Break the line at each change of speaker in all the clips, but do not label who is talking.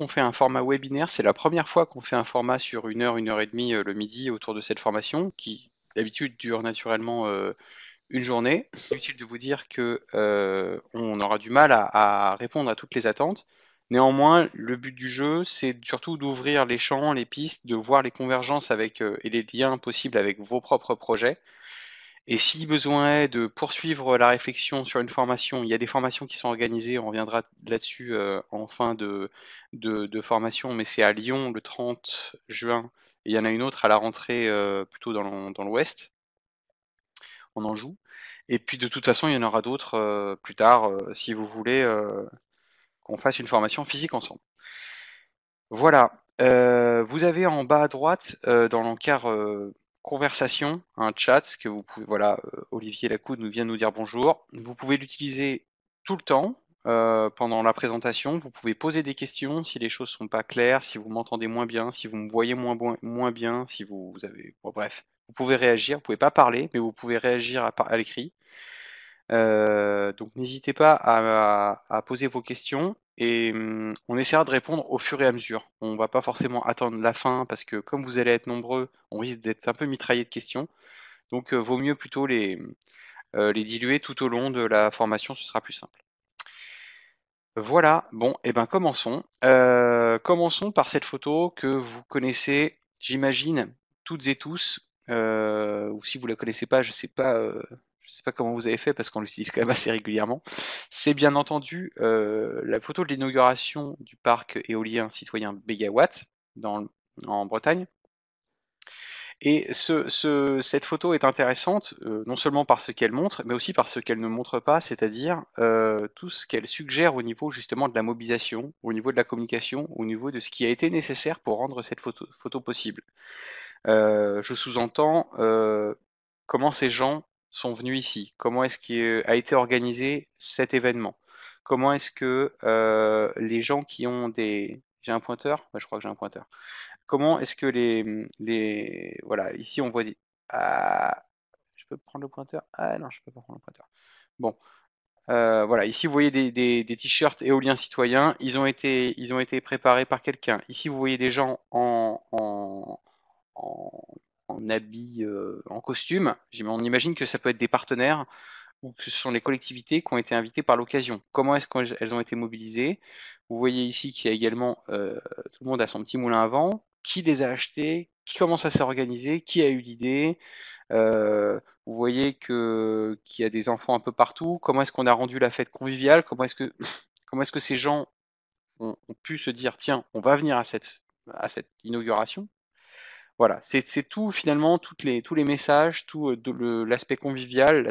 On fait un format webinaire, c'est la première fois qu'on fait un format sur 1 heure et demie le midi autour de cette formation, qui d'habitude dure naturellement une journée. Inutile de vous dire que on aura du mal à répondre à toutes les attentes. Néanmoins, le but du jeu, c'est surtout d'ouvrir les champs, les pistes, de voir les convergences avec et les liens possibles avec vos propres projets. Et si besoin est de poursuivre la réflexion sur une formation, il y a des formations qui sont organisées, on reviendra là-dessus en fin de formation, mais c'est à Lyon le 30 juin, et il y en a une autre à la rentrée plutôt dans l'Ouest, en Anjou. Et puis de toute façon, il y en aura d'autres plus tard, si vous voulez qu'on fasse une formation physique ensemble. Voilà. Vous avez en bas à droite, dans l'encart conversation, un chat que vous pouvez. Voilà, Olivier Lacoude nous vient de nous dire bonjour. Vous pouvez l'utiliser tout le temps pendant la présentation. Vous pouvez poser des questions si les choses sont pas claires, si vous m'entendez moins bien, si vous me voyez moins bien, si vous avez. Bon, bref, vous pouvez réagir. Vous pouvez pas parler, mais vous pouvez réagir à l'écrit. Donc n'hésitez pas à poser vos questions et on essaiera de répondre au fur et à mesure. On va pas forcément attendre la fin parce que comme vous allez être nombreux, on risque d'être un peu mitraillé de questions. Donc vaut mieux plutôt les diluer tout au long de la formation, ce sera plus simple. Voilà, bon, et ben commençons. Commençons par cette photo que vous connaissez, j'imagine, toutes et tous, ou si vous la connaissez pas, je sais pas comment vous avez fait parce qu'on l'utilise quand même assez régulièrement. C'est bien entendu la photo de l'inauguration du parc éolien citoyen Bégawatt en Bretagne. Et cette photo est intéressante, non seulement par ce qu'elle montre, mais aussi par ce qu'elle ne montre pas, c'est-à-dire tout ce qu'elle suggère au niveau justement de la mobilisation, au niveau de la communication, au niveau de ce qui a été nécessaire pour rendre cette photo possible. Je sous-entends comment ces gens sont venus ici, comment est-ce qu'a été organisé cet événement, comment est-ce que les gens qui ont des... J'ai un pointeur? Ouais, je crois que j'ai un pointeur. Comment est-ce que voilà, ici on voit des... Ah, je peux prendre le pointeur? Ah non, je peux pas prendre le pointeur. Bon, voilà, ici vous voyez des t-shirts éoliens citoyens, ils ont été préparés par quelqu'un. Ici vous voyez des gens en, en habits, en costume. On imagine que ça peut être des partenaires ou que ce sont les collectivités qui ont été invitées par l'occasion. Comment est-ce qu'elles ont été mobilisées? Vous voyez ici qu'il y a également tout le monde a son petit moulin à vent. Qui les a achetés? Comment ça s'est organisé? Qui a eu l'idée? Vous voyez qu'il y a des enfants un peu partout. Comment est-ce qu'on a rendu la fête conviviale? Comment est-ce que ces gens ont pu se dire tiens, on va venir à cette inauguration? Voilà, c'est tout finalement, tous les messages, tout l'aspect convivial,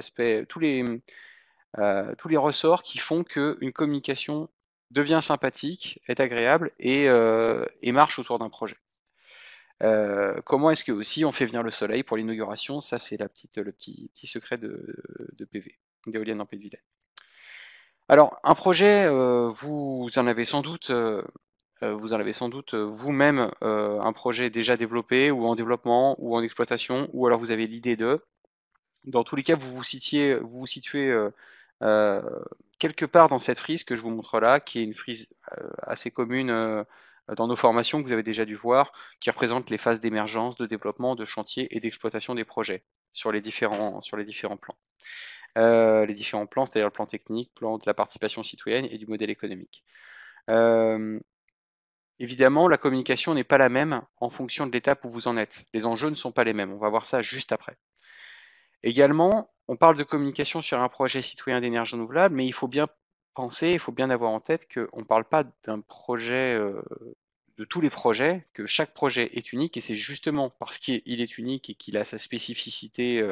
tous les ressorts qui font qu'une communication devient sympathique, est agréable et marche autour d'un projet. Comment est-ce que aussi on fait venir le soleil pour l'inauguration? Ça, c'est le petit secret de PV, d'éolienne en Pays de Vilaine. Alors, un projet, vous en avez sans doute vous-même un projet déjà développé ou en développement ou en exploitation, ou alors vous avez l'idée de. Dans tous les cas, vous vous situez euh, quelque part dans cette frise que je vous montre là, qui est une frise assez commune dans nos formations que vous avez déjà dû voir, qui représente les phases d'émergence, de développement, de chantier et d'exploitation des projets sur les différents plans. Les différents plans, c'est-à-dire le plan technique, plan de la participation citoyenne et du modèle économique. Euh, Évidemment, la communication n'est pas la même en fonction de l'étape où vous en êtes. Les enjeux ne sont pas les mêmes. On va voir ça juste après. Également, on parle de communication sur un projet citoyen d'énergie renouvelable, mais il faut bien penser, il faut bien avoir en tête qu'on ne parle pas d'un projet, de tous les projets, que chaque projet est unique, et c'est justement parce qu'il est unique et qu'il a sa spécificité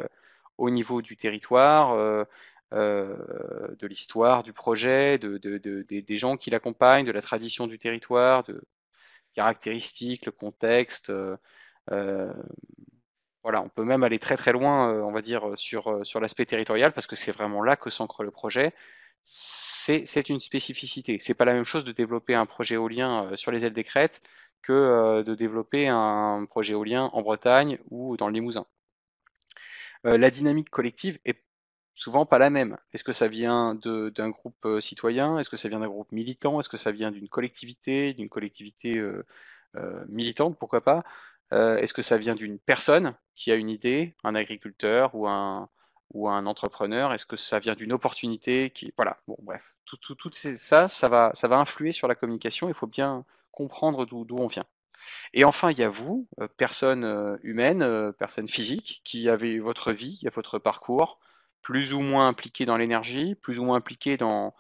au niveau du territoire, de l'histoire du projet, des gens qui l'accompagnent, de la tradition du territoire, de caractéristiques, le contexte. Euh, voilà, on peut même aller très très loin, on va dire, sur l'aspect territorial, parce que c'est vraiment là que s'ancre le projet. C'est une spécificité. C'est pas la même chose de développer un projet éolien sur les ailes des Crêtes que de développer un projet éolien en Bretagne ou dans le Limousin. La dynamique collective est souvent pas la même. Est-ce que ça vient d'un groupe citoyen? Est-ce que ça vient d'un groupe militant? Est-ce que ça vient d'une collectivité militante, pourquoi pas? Est-ce que ça vient d'une personne qui a une idée, un agriculteur ou un entrepreneur? Est-ce que ça vient d'une opportunité qui, voilà, bon, bref, ça va influer sur la communication. Il faut bien comprendre d'où on vient. Et enfin, il y a vous, personne humaine, personne physique, qui avez votre vie, votre parcours, plus ou moins impliqué dans l'énergie, plus ou moins impliqué dans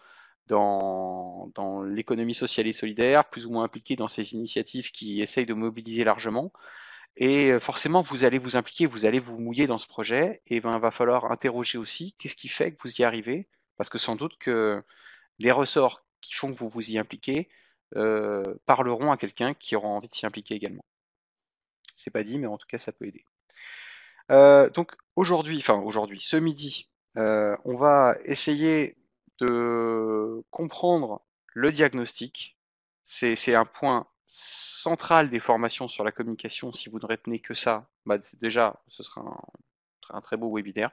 l'économie sociale et solidaire, plus ou moins impliqué dans ces initiatives qui essayent de mobiliser largement. Et forcément, vous allez vous impliquer, vous allez vous mouiller dans ce projet, et ben, va falloir interroger aussi qu'est-ce qui fait que vous y arrivez, parce que sans doute que les ressorts qui font que vous vous y impliquez parleront à quelqu'un qui aura envie de s'y impliquer également. C'est pas dit, mais en tout cas, ça peut aider. Donc aujourd'hui, ce midi, on va essayer de comprendre le diagnostic. C'est un point central des formations sur la communication. Si vous ne retenez que ça, bah, déjà, ce sera un très beau webinaire.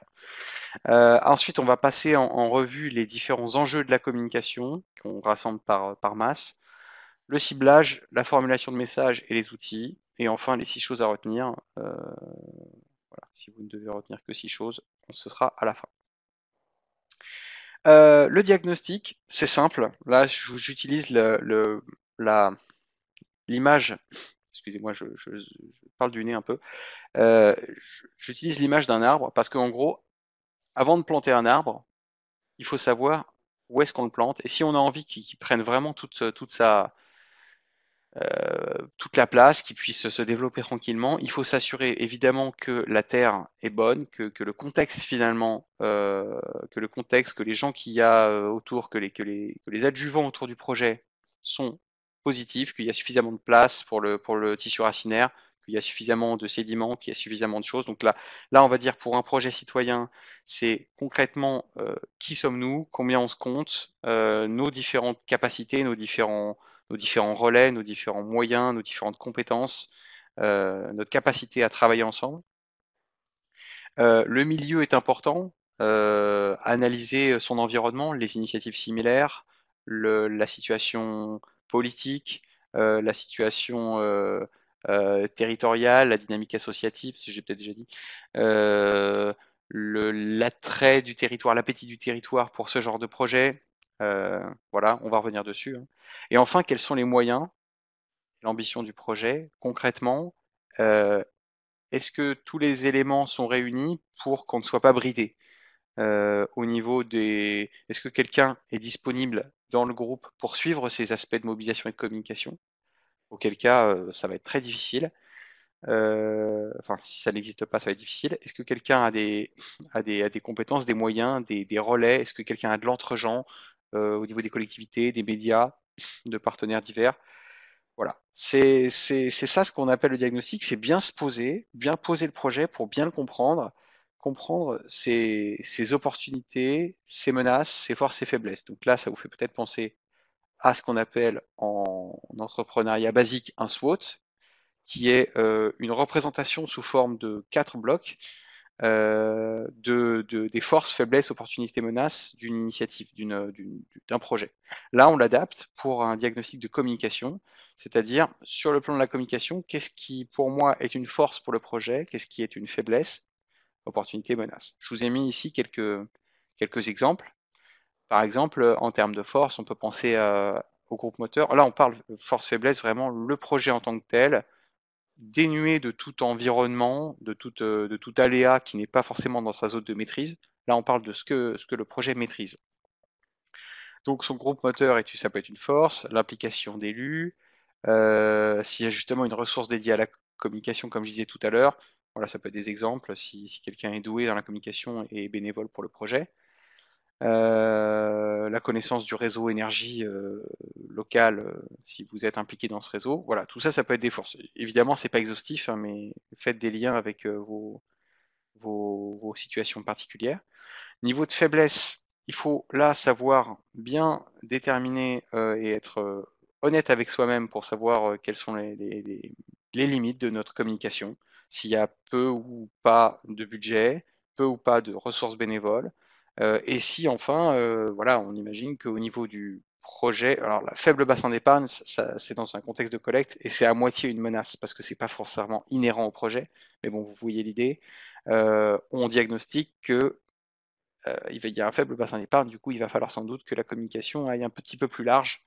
Ensuite, on va passer en revue les différents enjeux de la communication qu'on rassemble par masse, le ciblage, la formulation de messages et les outils, et enfin les 6 choses à retenir. Voilà, si vous ne devez retenir que 6 choses, ce sera à la fin. Le diagnostic, c'est simple. Là, j'utilise l'image. Excusez-moi, je parle du nez un peu. J'utilise l'image d'un arbre parce qu'en gros, avant de planter un arbre, il faut savoir où est-ce qu'on le plante. Et si on a envie qu'il prenne vraiment toute la place, qu'il puisse se développer tranquillement, il faut s'assurer évidemment que la terre est bonne, que le contexte finalement, que le contexte, que les gens qu'il y a autour, que les adjuvants autour du projet sont positifs, qu'il y a suffisamment de place pour le tissu racinaire, qu'il y a suffisamment de sédiments, qu'il y a suffisamment de choses. Donc là, on va dire pour un projet citoyen, c'est concrètement qui sommes-nous, combien on se compte, nos différentes capacités, nos différents relais, nos différents moyens, nos différentes compétences, notre capacité à travailler ensemble. Le milieu est important, analyser son environnement, les initiatives similaires, la situation politique, la situation territoriale, la dynamique associative, si j'ai peut-être déjà dit, l'attrait du territoire, l'appétit du territoire pour ce genre de projet. Voilà, on va revenir dessus, hein. Et enfin, quels sont les moyens, l'ambition du projet concrètement? euh, Est-ce que tous les éléments sont réunis pour qu'on ne soit pas bridé au niveau des... Est-ce que quelqu'un est disponible dans le groupe pour suivre ces aspects de mobilisation et de communication? Auquel cas, ça va être très difficile. Enfin, si ça n'existe pas, ça va être difficile. Est-ce que quelqu'un a des compétences, des moyens, des relais? Est-ce que quelqu'un a de l'entre-gens au niveau des collectivités, des médias, de partenaires divers? Voilà, c'est ça ce qu'on appelle le diagnostic, c'est bien se poser, bien poser le projet pour bien le comprendre, comprendre ses opportunités, ses menaces, ses forces et faiblesses. Donc là, ça vous fait peut-être penser à ce qu'on appelle en entrepreneuriat basique un SWOT, qui est une représentation sous forme de 4 blocs des forces, faiblesses, opportunités, menaces d'une initiative, d'un projet. Là, on l'adapte pour un diagnostic de communication, c'est-à-dire sur le plan de la communication, qu'est-ce qui pour moi est une force pour le projet, qu'est-ce qui est une faiblesse, opportunité, menace. Je vous ai mis ici quelques exemples. Par exemple, en termes de force, on peut penser au groupe moteur. Là, on parle force-faiblesse, vraiment le projet en tant que tel, dénué de tout environnement, de tout aléa qui n'est pas forcément dans sa zone de maîtrise. Là, on parle de ce que le projet maîtrise. Donc, son groupe moteur, ça peut être une force, l'implication d'élus, s'il y a justement une ressource dédiée à la communication, comme je disais tout à l'heure, voilà, ça peut être des exemples, si quelqu'un est doué dans la communication et bénévole pour le projet. La connaissance du réseau énergie local, si vous êtes impliqué dans ce réseau. Voilà, tout ça, ça peut être des forces. Évidemment, c'est pas exhaustif, hein, mais faites des liens avec vos situations particulières. Niveau de faiblesse, il faut là savoir bien déterminer et être honnête avec soi-même pour savoir quelles sont les limites de notre communication. S'il y a peu ou pas de budget, peu ou pas de ressources bénévoles, Et si enfin, voilà, on imagine qu'au niveau du projet, alors la faible bassin d'épargne, c'est dans un contexte de collecte et c'est à moitié une menace parce que c'est pas forcément inhérent au projet, mais bon, vous voyez l'idée. On diagnostique que il y a un faible bassin d'épargne, du coup, il va falloir sans doute que la communication aille un petit peu plus large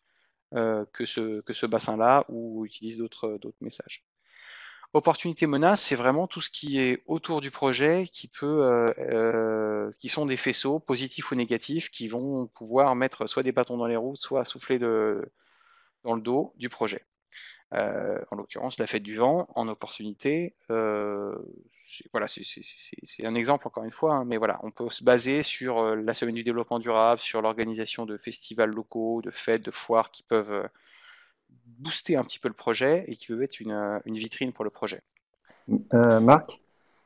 que ce bassin-là ou utilise d'autres messages. Opportunité menace, c'est vraiment tout ce qui est autour du projet qui sont des faisceaux positifs ou négatifs qui vont pouvoir mettre soit des bâtons dans les roues, soit souffler dans le dos du projet. En l'occurrence, la fête du vent en opportunité. Voilà, c'est un exemple encore une fois, hein, mais voilà, on peut se baser sur la semaine du développement durable, sur l'organisation de festivals locaux, de fêtes, de foires qui peuvent booster un petit peu le projet et qui peuvent être une vitrine pour le projet.
Marc,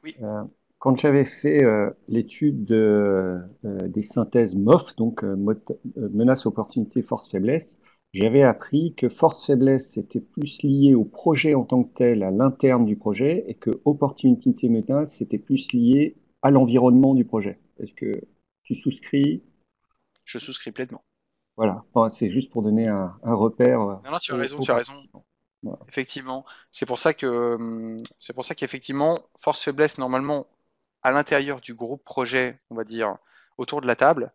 Oui.
euh, quand j'avais fait l'étude des synthèses MOF, donc menace, opportunité, force, faiblesse, j'avais appris que force, faiblesse, c'était plus lié au projet en tant que tel, à l'interne du projet, et que opportunité, menace, c'était plus lié à l'environnement du projet. Est-ce que tu souscris?
Je souscris pleinement.
Voilà. Enfin, c'est juste pour donner un repère
Non, non, tu as
aux,
raison,
aux
tu as raison.
participants. Voilà.
Effectivement, c'est pour ça qu'effectivement, force faiblesse normalement à l'intérieur du groupe projet, on va dire autour de la table,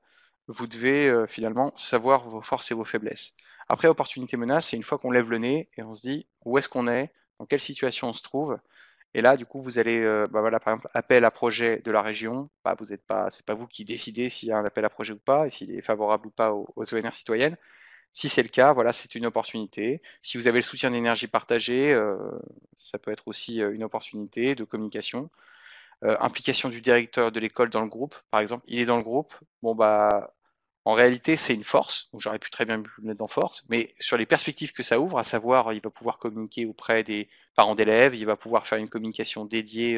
vous devez finalement savoir vos forces et vos faiblesses. Après, opportunité menace, c'est une fois qu'on lève le nez et on se dit où est-ce qu'on est, dans quelle situation on se trouve. Et là, du coup, vous allez, bah voilà, par exemple, appel à projet de la région. Bah, vous êtes pas, c'est pas vous qui décidez s'il y a un appel à projet ou pas et s'il est favorable ou pas aux ONR citoyennes. Si c'est le cas, voilà, c'est une opportunité. Si vous avez le soutien d'énergie partagée, ça peut être aussi une opportunité de communication. Implication du directeur de l'école dans le groupe, par exemple, il est dans le groupe. Bon bah, en réalité, c'est une force. Donc j'aurais pu très bien le mettre dans force, mais sur les perspectives que ça ouvre, à savoir, il va pouvoir communiquer auprès des parents d'élèves, il va pouvoir faire une communication dédiée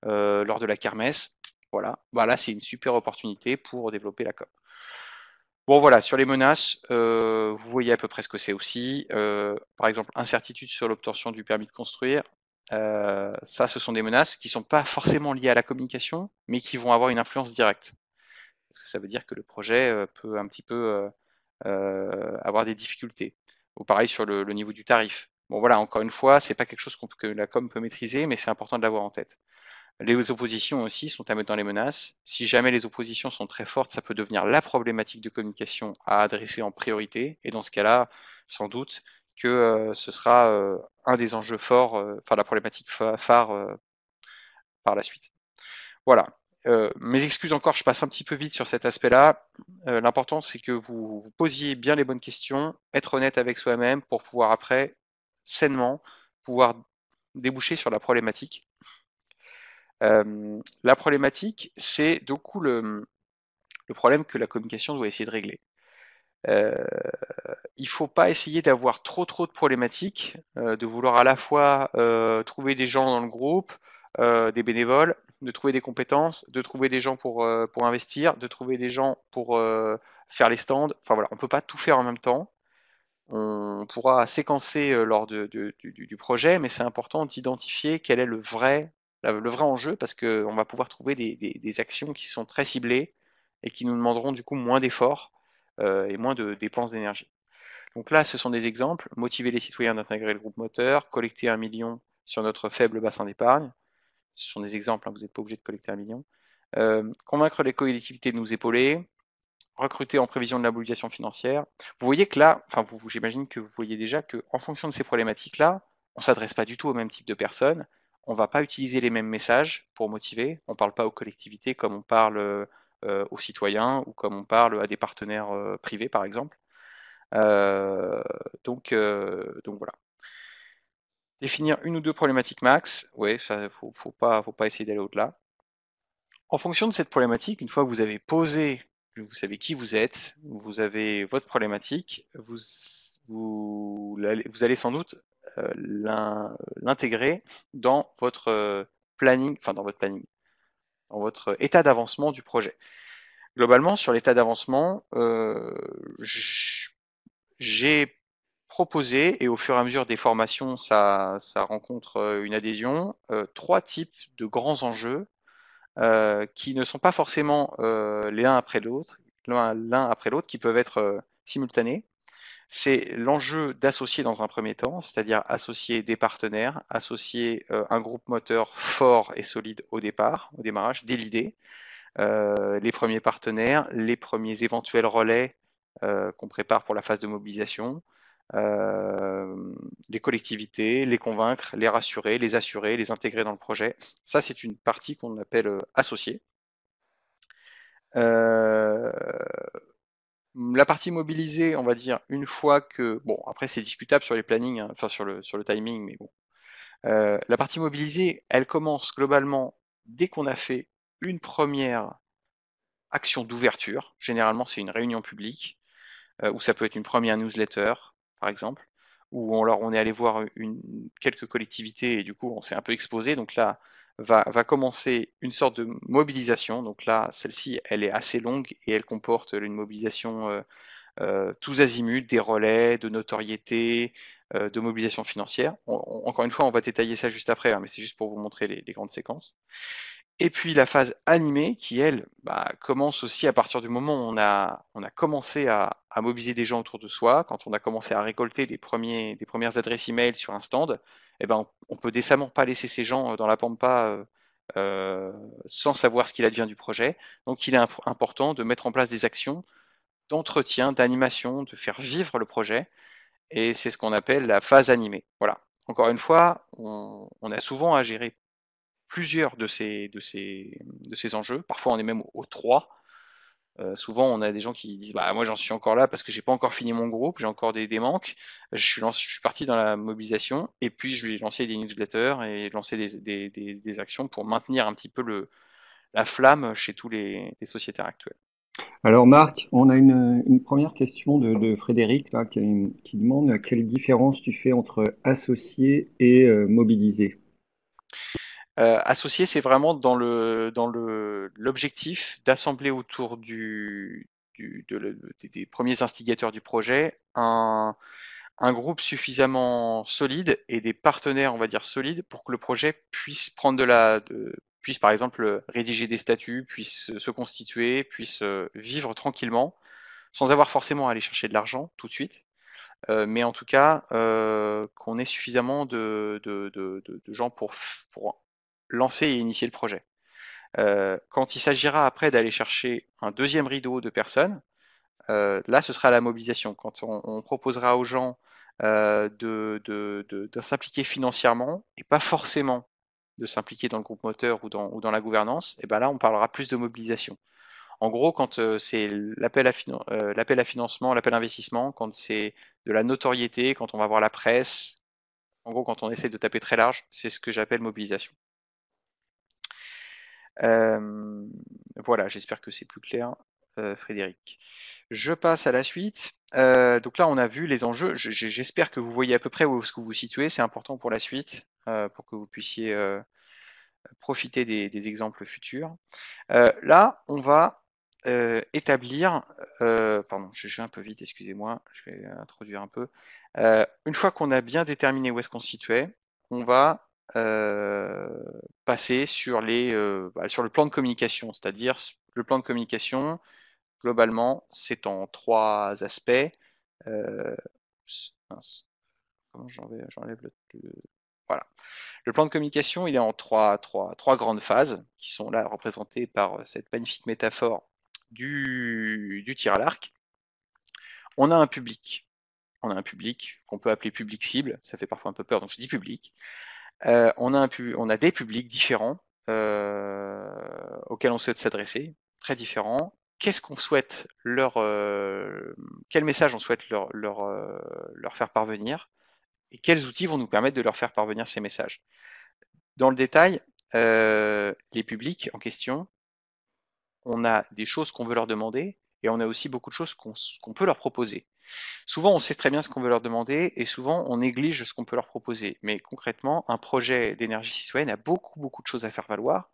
lors de la kermesse. Voilà, bah là c'est une super opportunité pour développer la com. Bon voilà, sur les menaces, vous voyez à peu près ce que c'est aussi. Par exemple, incertitude sur l'obtention du permis de construire. Ça, ce sont des menaces qui sont pas forcément liées à la communication, mais qui vont avoir une influence directe. Parce que ça veut dire que le projet peut un petit peu avoir des difficultés. Ou pareil sur le niveau du tarif. Bon voilà, encore une fois, c'est pas quelque chose que la com peut maîtriser, mais c'est important de l'avoir en tête. Les oppositions aussi sont à mettre dans les menaces. Si jamais les oppositions sont très fortes, ça peut devenir la problématique de communication à adresser en priorité. Et dans ce cas-là, sans doute que ce sera un des enjeux forts, enfin la problématique phare par la suite. Voilà. Mes excuses encore, je passe un petit peu vite sur cet aspect-là. L'important, c'est que vous posiez bien les bonnes questions, être honnête avec soi-même pour pouvoir après, sainement, pouvoir déboucher sur la problématique. La problématique, c'est du coup le problème que la communication doit essayer de régler. Euh, il ne faut pas essayer d'avoir trop de problématiques, de vouloir à la fois trouver des gens dans le groupe, des bénévoles, de trouver des compétences, de trouver des gens pour investir, de trouver des gens pour faire les stands. Enfin voilà, on ne peut pas tout faire en même temps. On pourra séquencer lors du projet, mais c'est important d'identifier quel est le vrai enjeu parce qu'on va pouvoir trouver des actions qui sont très ciblées et qui nous demanderont du coup moins d'efforts et moins de dépenses d'énergie. Donc là, ce sont des exemples. Motiver les citoyens d'intégrer le groupe moteur, collecter 1 million sur notre faible bassin d'épargne. Ce sont des exemples, hein, vous n'êtes pas obligé de collecter 1 million. Convaincre les collectivités de nous épauler, recruter en prévision de la mobilisation financière. Vous voyez que là, enfin, j'imagine que vous voyez déjà qu'en fonction de ces problématiques-là, on ne s'adresse pas du tout au même type de personnes. On ne va pas utiliser les mêmes messages pour motiver. On ne parle pas aux collectivités comme on parle aux citoyens ou comme on parle à des partenaires privés, par exemple. Euh, donc voilà. Définir une ou deux problématiques max. Oui, ça, faut pas essayer d'aller au-delà. En fonction de cette problématique, une fois que vous avez posé, vous savez qui vous êtes, vous avez votre problématique, vous allez sans doute l'intégrer dans votre planning, enfin dans votre planning, dans votre état d'avancement du projet. Globalement, sur l'état d'avancement, j'ai proposé, et au fur et à mesure des formations, ça rencontre une adhésion, trois types de grands enjeux qui ne sont pas forcément l'un après l'autre, qui peuvent être simultanés. C'est l'enjeu d'associer dans un premier temps, c'est-à-dire associer des partenaires, associer un groupe moteur fort et solide au départ, au démarrage, dès l'idée, les premiers partenaires, les premiers éventuels relais qu'on prépare pour la phase de mobilisation, les collectivités, les convaincre, les rassurer, les assurer, les intégrer dans le projet. Ça, c'est une partie qu'on appelle associée. Euh, la partie mobilisée, on va dire, une fois que, bon, après c'est discutable sur les plannings, hein, enfin sur le timing, mais bon. La partie mobilisée, elle commence globalement dès qu'on a fait une première action d'ouverture. Généralement, c'est une réunion publique, ou ça peut être une première newsletter, par exemple, où on est allé voir quelques collectivités et du coup, on s'est un peu exposé. Donc là, va commencer une sorte de mobilisation. Donc là, celle-ci, elle est assez longue et elle comporte une mobilisation tous azimuts, des relais, de notoriété, de mobilisation financière. Encore une fois, on va détailler ça juste après, hein, mais c'est juste pour vous montrer les grandes séquences. Et puis la phase animée, qui elle, commence aussi à partir du moment où on a commencé à mobiliser des gens autour de soi, quand on a commencé à récolter des premières adresses email sur un stand, eh ben, on peut décemment pas laisser ces gens dans la pampa sans savoir ce qu'il advient du projet. Donc il est important de mettre en place des actions d'entretien, d'animation, de faire vivre le projet. Et c'est ce qu'on appelle la phase animée. Voilà. Encore une fois, on a souvent à gérer plusieurs de ces enjeux. Parfois, on est même aux trois. Souvent, on a des gens qui disent bah moi j'en suis encore là parce que j'ai pas encore fini mon groupe, j'ai encore des manques. Je suis parti dans la mobilisation et puis je vais lancer des newsletters et lancer des actions pour maintenir un petit peu la flamme chez tous les sociétaires actuels.
Alors Marc, on a une première question de Frédéric là, qui demande quelle différence tu fais entre associé et mobilisé.
Associé, c'est vraiment dans l'objectif d'assembler autour des premiers instigateurs du projet un groupe suffisamment solide et des partenaires, on va dire, solides pour que le projet puisse puisse par exemple rédiger des statuts, puisse se constituer, puisse vivre tranquillement, sans avoir forcément à aller chercher de l'argent tout de suite. Mais en tout cas, qu'on ait suffisamment de gens pour lancer et initier le projet. Quand il s'agira après d'aller chercher un deuxième rideau de personnes, là, ce sera la mobilisation. Quand on proposera aux gens de s'impliquer financièrement et pas forcément de s'impliquer dans le groupe moteur ou dans la gouvernance, et ben là, on parlera plus de mobilisation. En gros, quand c'est l'appel à financement, l'appel à investissement, quand c'est de la notoriété, quand on va voir la presse, en gros, quand on essaie de taper très large, c'est ce que j'appelle mobilisation. Euh, voilà, j'espère que c'est plus clair, Frédéric. Je passe à la suite. Donc là, on a vu les enjeux. J'espère que vous voyez à peu près où est-ce que vous vous situez. C'est important pour la suite, pour que vous puissiez profiter des exemples futurs. Là, on va établir. Pardon, je vais un peu vite, excusez-moi. Je vais introduire un peu. Une fois qu'on a bien déterminé où est-ce qu'on se situait, on va passer sur sur le plan de communication, c'est-à-dire le plan de communication. Globalement, c'est en trois aspects. Euh, mince, comment j'enlève voilà. Le plan de communication, il est en trois grandes phases qui sont là représentées par cette magnifique métaphore du tir à l'arc. On a un public. On a un public qu'on peut appeler public cible. Ça fait parfois un peu peur, donc je dis public. On a des publics différents auxquels on souhaite s'adresser, très différents. Qu'est-ce qu'on souhaite quel message on souhaite leur faire parvenir et quels outils vont nous permettre de leur faire parvenir ces messages. Dans le détail, les publics en question, on a des choses qu'on veut leur demander et on a aussi beaucoup de choses qu'on peut leur proposer. Souvent, on sait très bien ce qu'on veut leur demander et souvent, on néglige ce qu'on peut leur proposer. Mais concrètement, un projet d'énergie citoyenne a beaucoup de choses à faire valoir.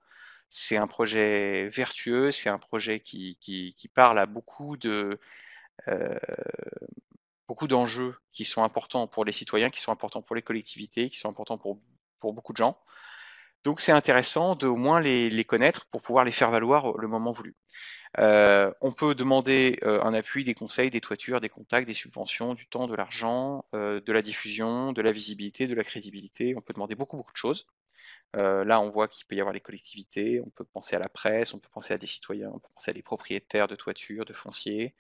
C'est un projet vertueux, c'est un projet qui parle à euh, beaucoup d'enjeux qui sont importants pour les citoyens, qui sont importants pour les collectivités, qui sont importants pour beaucoup de gens. Donc c'est intéressant de au moins les connaître pour pouvoir les faire valoir le moment voulu. On peut demander un appui, des conseils, des toitures, des contacts, des subventions, du temps, de l'argent, de la diffusion, de la visibilité, de la crédibilité. On peut demander beaucoup, beaucoup de choses. Là, on voit qu'il peut y avoir les collectivités, on peut penser à la presse, on peut penser à des citoyens, on peut penser à des propriétaires de toitures, de fonciers.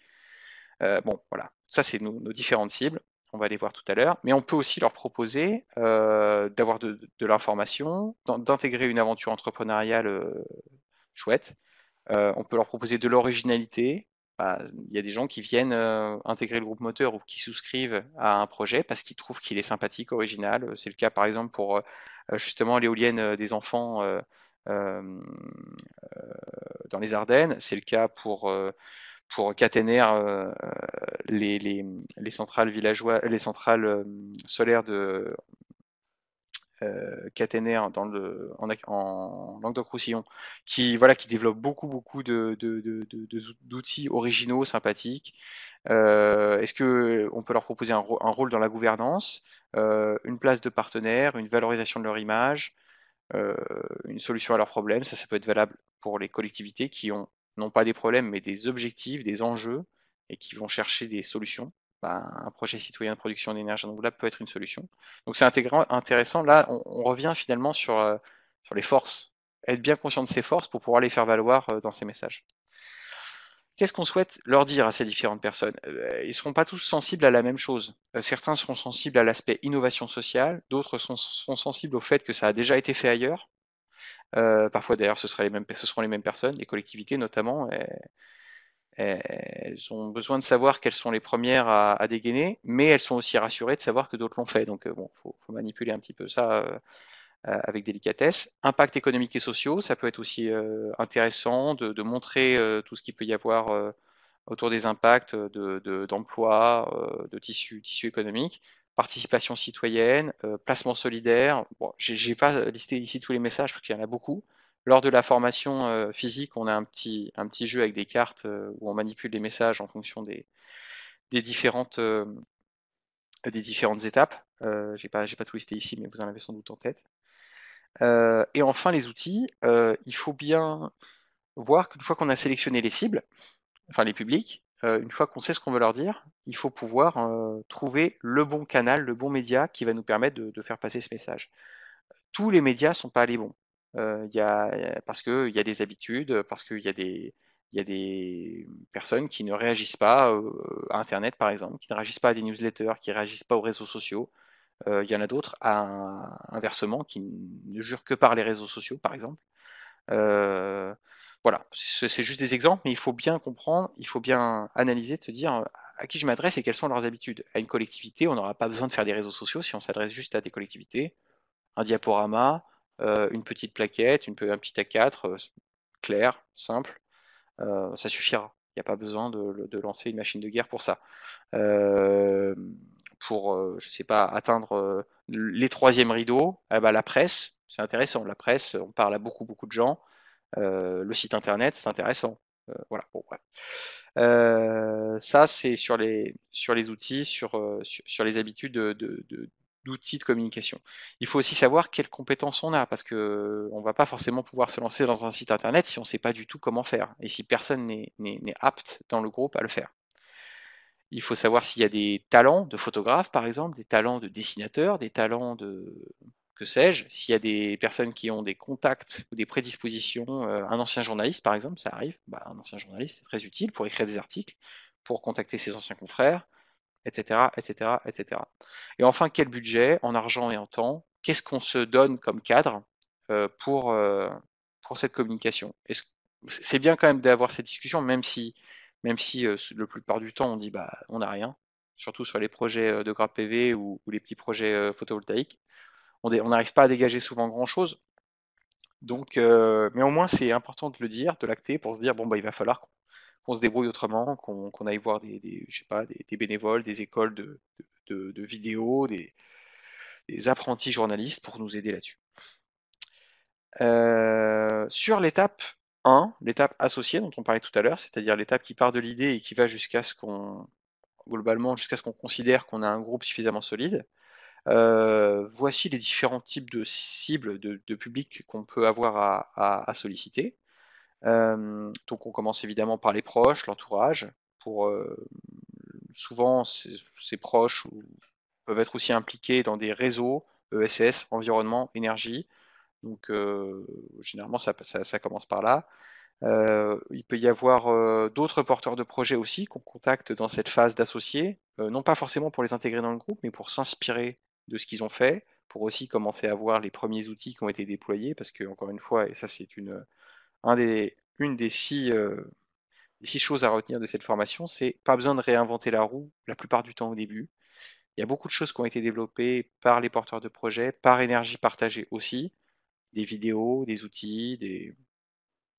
Bon, voilà, ça c'est nos différentes cibles. On va les voir tout à l'heure, mais on peut aussi leur proposer d'avoir de l'information, d'intégrer une aventure entrepreneuriale chouette. On peut leur proposer de l'originalité. Bah, il y a des gens qui viennent intégrer le groupe moteur ou qui souscrivent à un projet parce qu'ils trouvent qu'il est sympathique, original. C'est le cas par exemple pour justement l'éolienne des enfants euh, dans les Ardennes. C'est le cas pour caténaire les centrales villageoises, les centrales solaires de caténaire en Languedoc-Roussillon, qui développe beaucoup d'outils originaux, sympathiques. Est-ce que on peut leur proposer un rôle dans la gouvernance, une place de partenaire, une valorisation de leur image, une solution à leurs problèmes? Ça peut être valable pour les collectivités qui ont non pas des problèmes, mais des objectifs, des enjeux, et qui vont chercher des solutions. Ben, un projet citoyen de production d'énergie renouvelable peut être une solution. Donc c'est intéressant. Là, on revient finalement sur les forces. Être bien conscient de ses forces pour pouvoir les faire valoir dans ces messages. Qu'est-ce qu'on souhaite leur dire à ces différentes personnes? Ils ne seront pas tous sensibles à la même chose. Certains seront sensibles à l'aspect innovation sociale, d'autres seront sensibles au fait que ça a déjà été fait ailleurs. Parfois d'ailleurs ce seront les mêmes personnes, les collectivités notamment. Elles ont besoin de savoir quelles sont les premières à dégainer, mais elles sont aussi rassurées de savoir que d'autres l'ont fait. Donc bon, faut manipuler un petit peu ça avec délicatesse. Impact économique et sociaux, ça peut être aussi intéressant de montrer tout ce qu'il peut y avoir autour des impacts d'emploi, de tissu économique. Participation citoyenne, placement solidaire. Bon, j'ai pas listé ici tous les messages parce qu'il y en a beaucoup. Lors de la formation physique, on a un petit jeu avec des cartes où on manipule les messages en fonction des différentes, euh, des différentes étapes. J'ai pas tout listé ici, mais vous en avez sans doute en tête. Et enfin, les outils. Il faut bien voir qu'une fois qu'on a sélectionné les cibles, enfin les publics, une fois qu'on sait ce qu'on veut leur dire, il faut pouvoir trouver le bon canal, le bon média qui va nous permettre de faire passer ce message. Tous les médias sont pas les bons. Parce qu'il y a des habitudes, parce qu'il y a des personnes qui ne réagissent pas à Internet, par exemple, qui ne réagissent pas à des newsletters, qui ne réagissent pas aux réseaux sociaux. Il y en a d'autres, inversement, qui ne jurent que par les réseaux sociaux, par exemple. Euh, voilà, c'est juste des exemples, mais il faut bien comprendre, il faut bien analyser, te dire à qui je m'adresse et quelles sont leurs habitudes. À une collectivité, on n'aura pas besoin de faire des réseaux sociaux si on s'adresse juste à des collectivités. Un diaporama, une petite plaquette, un petit A4, clair, simple, ça suffira. Il n'y a pas besoin de lancer une machine de guerre pour ça. Euh, pour, je sais pas, atteindre les troisièmes rideaux, eh ben, la presse, c'est intéressant. La presse, on parle à beaucoup de gens. Le site internet, c'est intéressant. Voilà, bon, bref. Ça, c'est sur les outils, sur les habitudes d'outils de communication. Il faut aussi savoir quelles compétences on a, parce que on va pas forcément pouvoir se lancer dans un site internet si on ne sait pas du tout comment faire, et si personne n'est apte dans le groupe à le faire. Il faut savoir s'il y a des talents de photographe, par exemple, des talents de dessinateur, des talents de que sais-je, s'il y a des personnes qui ont des contacts ou des prédispositions, un ancien journaliste par exemple, ça arrive, bah, un ancien journaliste c'est très utile pour écrire des articles, pour contacter ses anciens confrères, etc., etc., etc. Et enfin, quel budget en argent et en temps? Qu'est-ce qu'on se donne comme cadre euh, pour, euh, pour cette communication? C'est bien quand même d'avoir cette discussion, même si la plupart du temps on dit bah on n'a rien, surtout sur les projets de grappe PV ou les petits projets photovoltaïques. On n'arrive pas à dégager souvent grand-chose. Donc, mais au moins c'est important de le dire, de l'acter pour se dire bon bah il va falloir qu'on se débrouille autrement, qu'on aille voir je sais pas, des bénévoles, des écoles de vidéo, des apprentis journalistes pour nous aider là-dessus. Sur l'étape 1, l'étape associée dont on parlait tout à l'heure, c'est-à-dire l'étape qui part de l'idée et qui va jusqu'à ce qu'on considère qu'on a un groupe suffisamment solide, Voici les différents types de cibles de public qu'on peut avoir à solliciter. Donc on commence évidemment par les proches, l'entourage. Pour souvent ces proches peuvent être aussi impliqués dans des réseaux ESS, environnement, énergie. Donc généralement ça commence par là. Il peut y avoir d'autres porteurs de projets aussi qu'on contacte dans cette phase d'associés, non pas forcément pour les intégrer dans le groupe, mais pour s'inspirer de ce qu'ils ont fait, pour aussi commencer à voir les premiers outils qui ont été déployés, parce que encore une fois, et ça c'est une des six choses à retenir de cette formation, c'est pas besoin de réinventer la roue la plupart du temps au début. Il y a beaucoup de choses qui ont été développées par les porteurs de projets, par énergie partagée aussi, des vidéos, des outils, des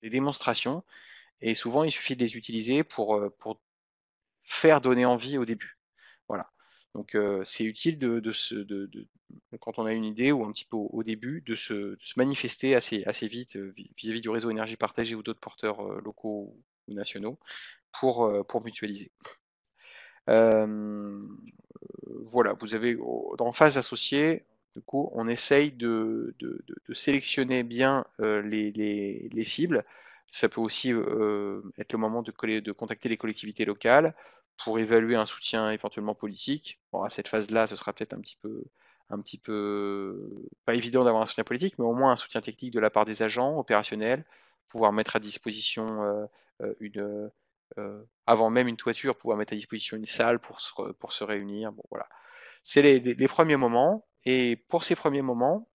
démonstrations. Et souvent, il suffit de les utiliser pour faire donner envie au début. Voilà. Donc, c'est utile quand on a une idée ou un petit peu au début, de se manifester assez vite vis-à-vis du réseau énergie partagée ou d'autres porteurs locaux ou nationaux pour mutualiser. Euh, voilà, vous avez dans phase associée, du coup, on essaye de sélectionner bien les cibles. Ça peut aussi être le moment de contacter les collectivités locales pour évaluer un soutien éventuellement politique. Bon, à cette phase-là, ce sera peut-être un petit peu pas évident d'avoir un soutien politique, mais au moins un soutien technique de la part des agents opérationnels, pouvoir mettre à disposition avant même une toiture, pouvoir mettre à disposition une salle pour se réunir. Bon, voilà. C'est les premiers moments. Et pour ces premiers moments,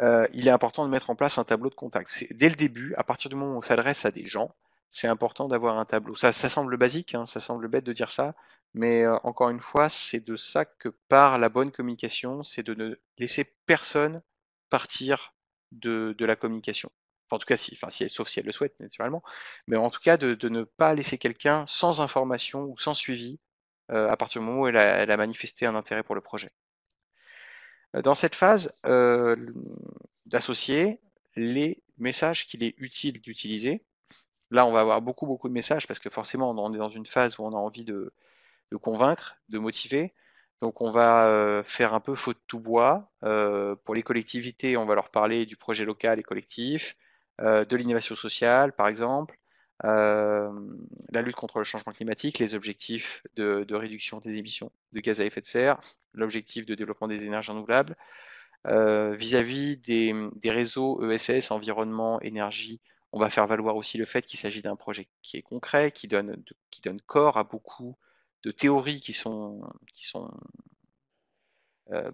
il est important de mettre en place un tableau de contact. Dès le début, à partir du moment où on s'adresse à des gens, c'est important d'avoir un tableau. Ça semble basique, hein, ça semble bête de dire ça, mais encore une fois, c'est de ça que part la bonne communication, c'est de ne laisser personne partir de la communication. Enfin, en tout cas, sauf si elle le souhaite, naturellement, mais en tout cas, de ne pas laisser quelqu'un sans information ou sans suivi à partir du moment où elle a manifesté un intérêt pour le projet. Dans cette phase d'associer les messages qu'il est utile d'utiliser. Là, on va avoir beaucoup, beaucoup de messages parce que forcément, on est dans une phase où on a envie de convaincre, de motiver. Donc, on va faire un peu feu de tout bois. Pour les collectivités, on va leur parler du projet local et collectif, de l'innovation sociale, par exemple, euh, la lutte contre le changement climatique, les objectifs de réduction des émissions de gaz à effet de serre, l'objectif de développement des énergies renouvelables. Vis-à-vis des réseaux ESS, environnement, énergie, on va faire valoir aussi le fait qu'il s'agit d'un projet qui est concret, qui donne corps à beaucoup de théories qui sont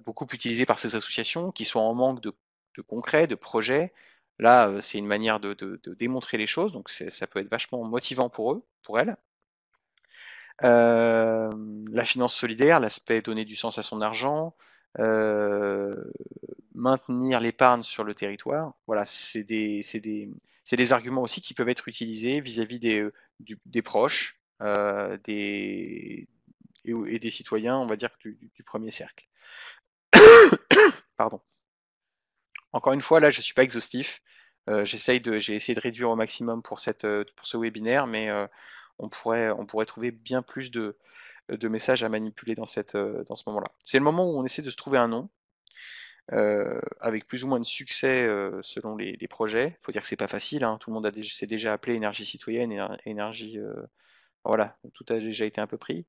beaucoup utilisées par ces associations, qui sont en manque de concret, de projet. Là, c'est une manière de démontrer les choses, donc ça peut être vachement motivant pour eux, pour elles. Euh, la finance solidaire, l'aspect donner du sens à son argent, euh, maintenir l'épargne sur le territoire. Voilà, c'est des arguments aussi qui peuvent être utilisés vis-à-vis des proches et des citoyens, on va dire, du premier cercle. Pardon. Encore une fois, là, je ne suis pas exhaustif. J'ai essayé de réduire au maximum pour ce webinaire, mais on pourrait trouver bien plus de messages à manipuler dans ce moment-là. C'est le moment où on essaie de se trouver un nom, avec plus ou moins de succès selon les projets. Il faut dire que c'est pas facile, hein. Tout le monde s'est déjà appelé énergie citoyenne, énergie, voilà, tout a déjà été un peu pris.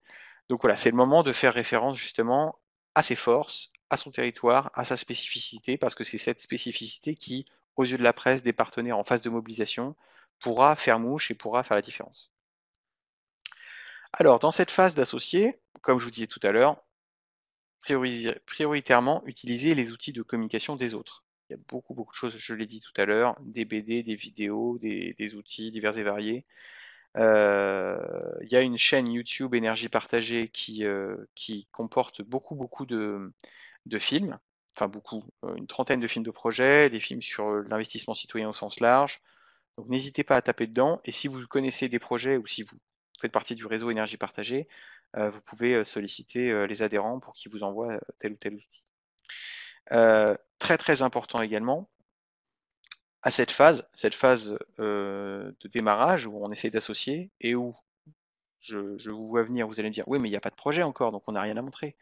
Donc voilà, c'est le moment de faire référence justement à ses forces, à son territoire, à sa spécificité, parce que c'est cette spécificité qui, aux yeux de la presse, des partenaires en phase de mobilisation, pourra faire mouche et pourra faire la différence. Alors, dans cette phase d'associé, comme je vous disais tout à l'heure, prioritairement utiliser les outils de communication des autres. Il y a beaucoup, beaucoup de choses, je l'ai dit tout à l'heure, des BD, des vidéos, des outils divers et variés. Il y a une chaîne YouTube Énergie Partagée qui comporte beaucoup, beaucoup de films, enfin beaucoup, une trentaine de films de projet, des films sur l'investissement citoyen au sens large. Donc n'hésitez pas à taper dedans. Et si vous connaissez des projets ou si vous faites partie du réseau Énergie Partagée, vous pouvez solliciter les adhérents pour qu'ils vous envoient tel ou tel outil. Très très important également, à cette phase de démarrage où on essaie d'associer et où je vous vois venir, vous allez me dire, oui mais il n'y a pas de projet encore, donc on n'a rien à montrer.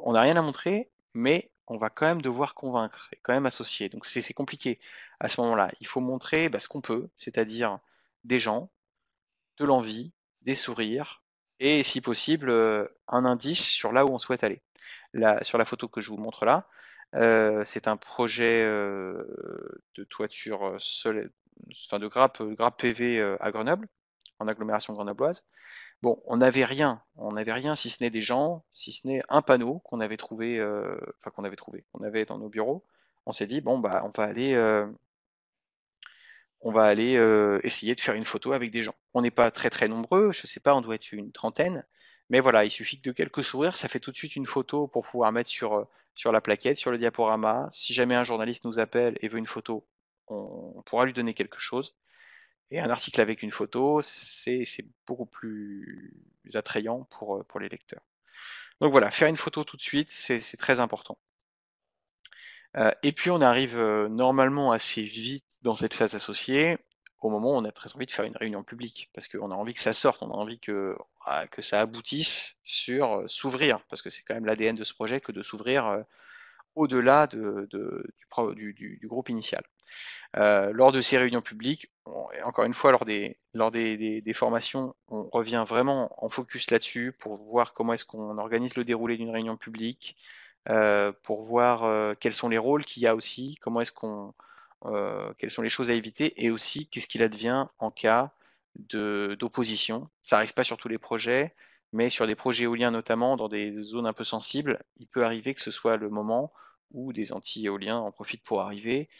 on n'a rien à montrer, mais on va quand même devoir convaincre et quand même associer. Donc c'est compliqué à ce moment-là. Il faut montrer ce qu'on peut, c'est-à-dire des gens, de l'envie, des sourires et si possible un indice sur là où on souhaite aller. Là, sur la photo que je vous montre là, c'est un projet de toiture enfin de grappe PV à Grenoble, en agglomération grenobloise. Bon, on n'avait rien si ce n'est des gens, si ce n'est un panneau qu'on avait trouvé, qu'on avait dans nos bureaux. On s'est dit bon bah on va aller essayer de faire une photo avec des gens. On n'est pas très très nombreux, je sais pas, on doit être une trentaine, mais voilà, il suffit de quelques sourires, ça fait tout de suite une photo pour pouvoir mettre sur la plaquette, sur le diaporama. Si jamais un journaliste nous appelle et veut une photo, on pourra lui donner quelque chose. Et un article avec une photo, c'est beaucoup plus attrayant pour les lecteurs. Donc voilà, faire une photo tout de suite, c'est très important. Et puis on arrive normalement assez vite dans cette phase associée, au moment où on a très envie de faire une réunion publique, parce qu'on a envie que ça sorte, on a envie que ça aboutisse sur s'ouvrir, parce que c'est quand même l'ADN de ce projet que de s'ouvrir au-delà du groupe initial. Lors de ces réunions publiques, et encore une fois, lors des formations, on revient vraiment en focus là-dessus pour voir comment est-ce qu'on organise le déroulé d'une réunion publique, pour voir quels sont les rôles qu'il y a aussi, quelles sont les choses à éviter, et aussi qu'est-ce qu'il advient en cas d'opposition. Ça n'arrive pas sur tous les projets, mais sur des projets éoliens notamment, dans des zones un peu sensibles, il peut arriver que ce soit le moment où des anti-éoliens en profitent pour arriver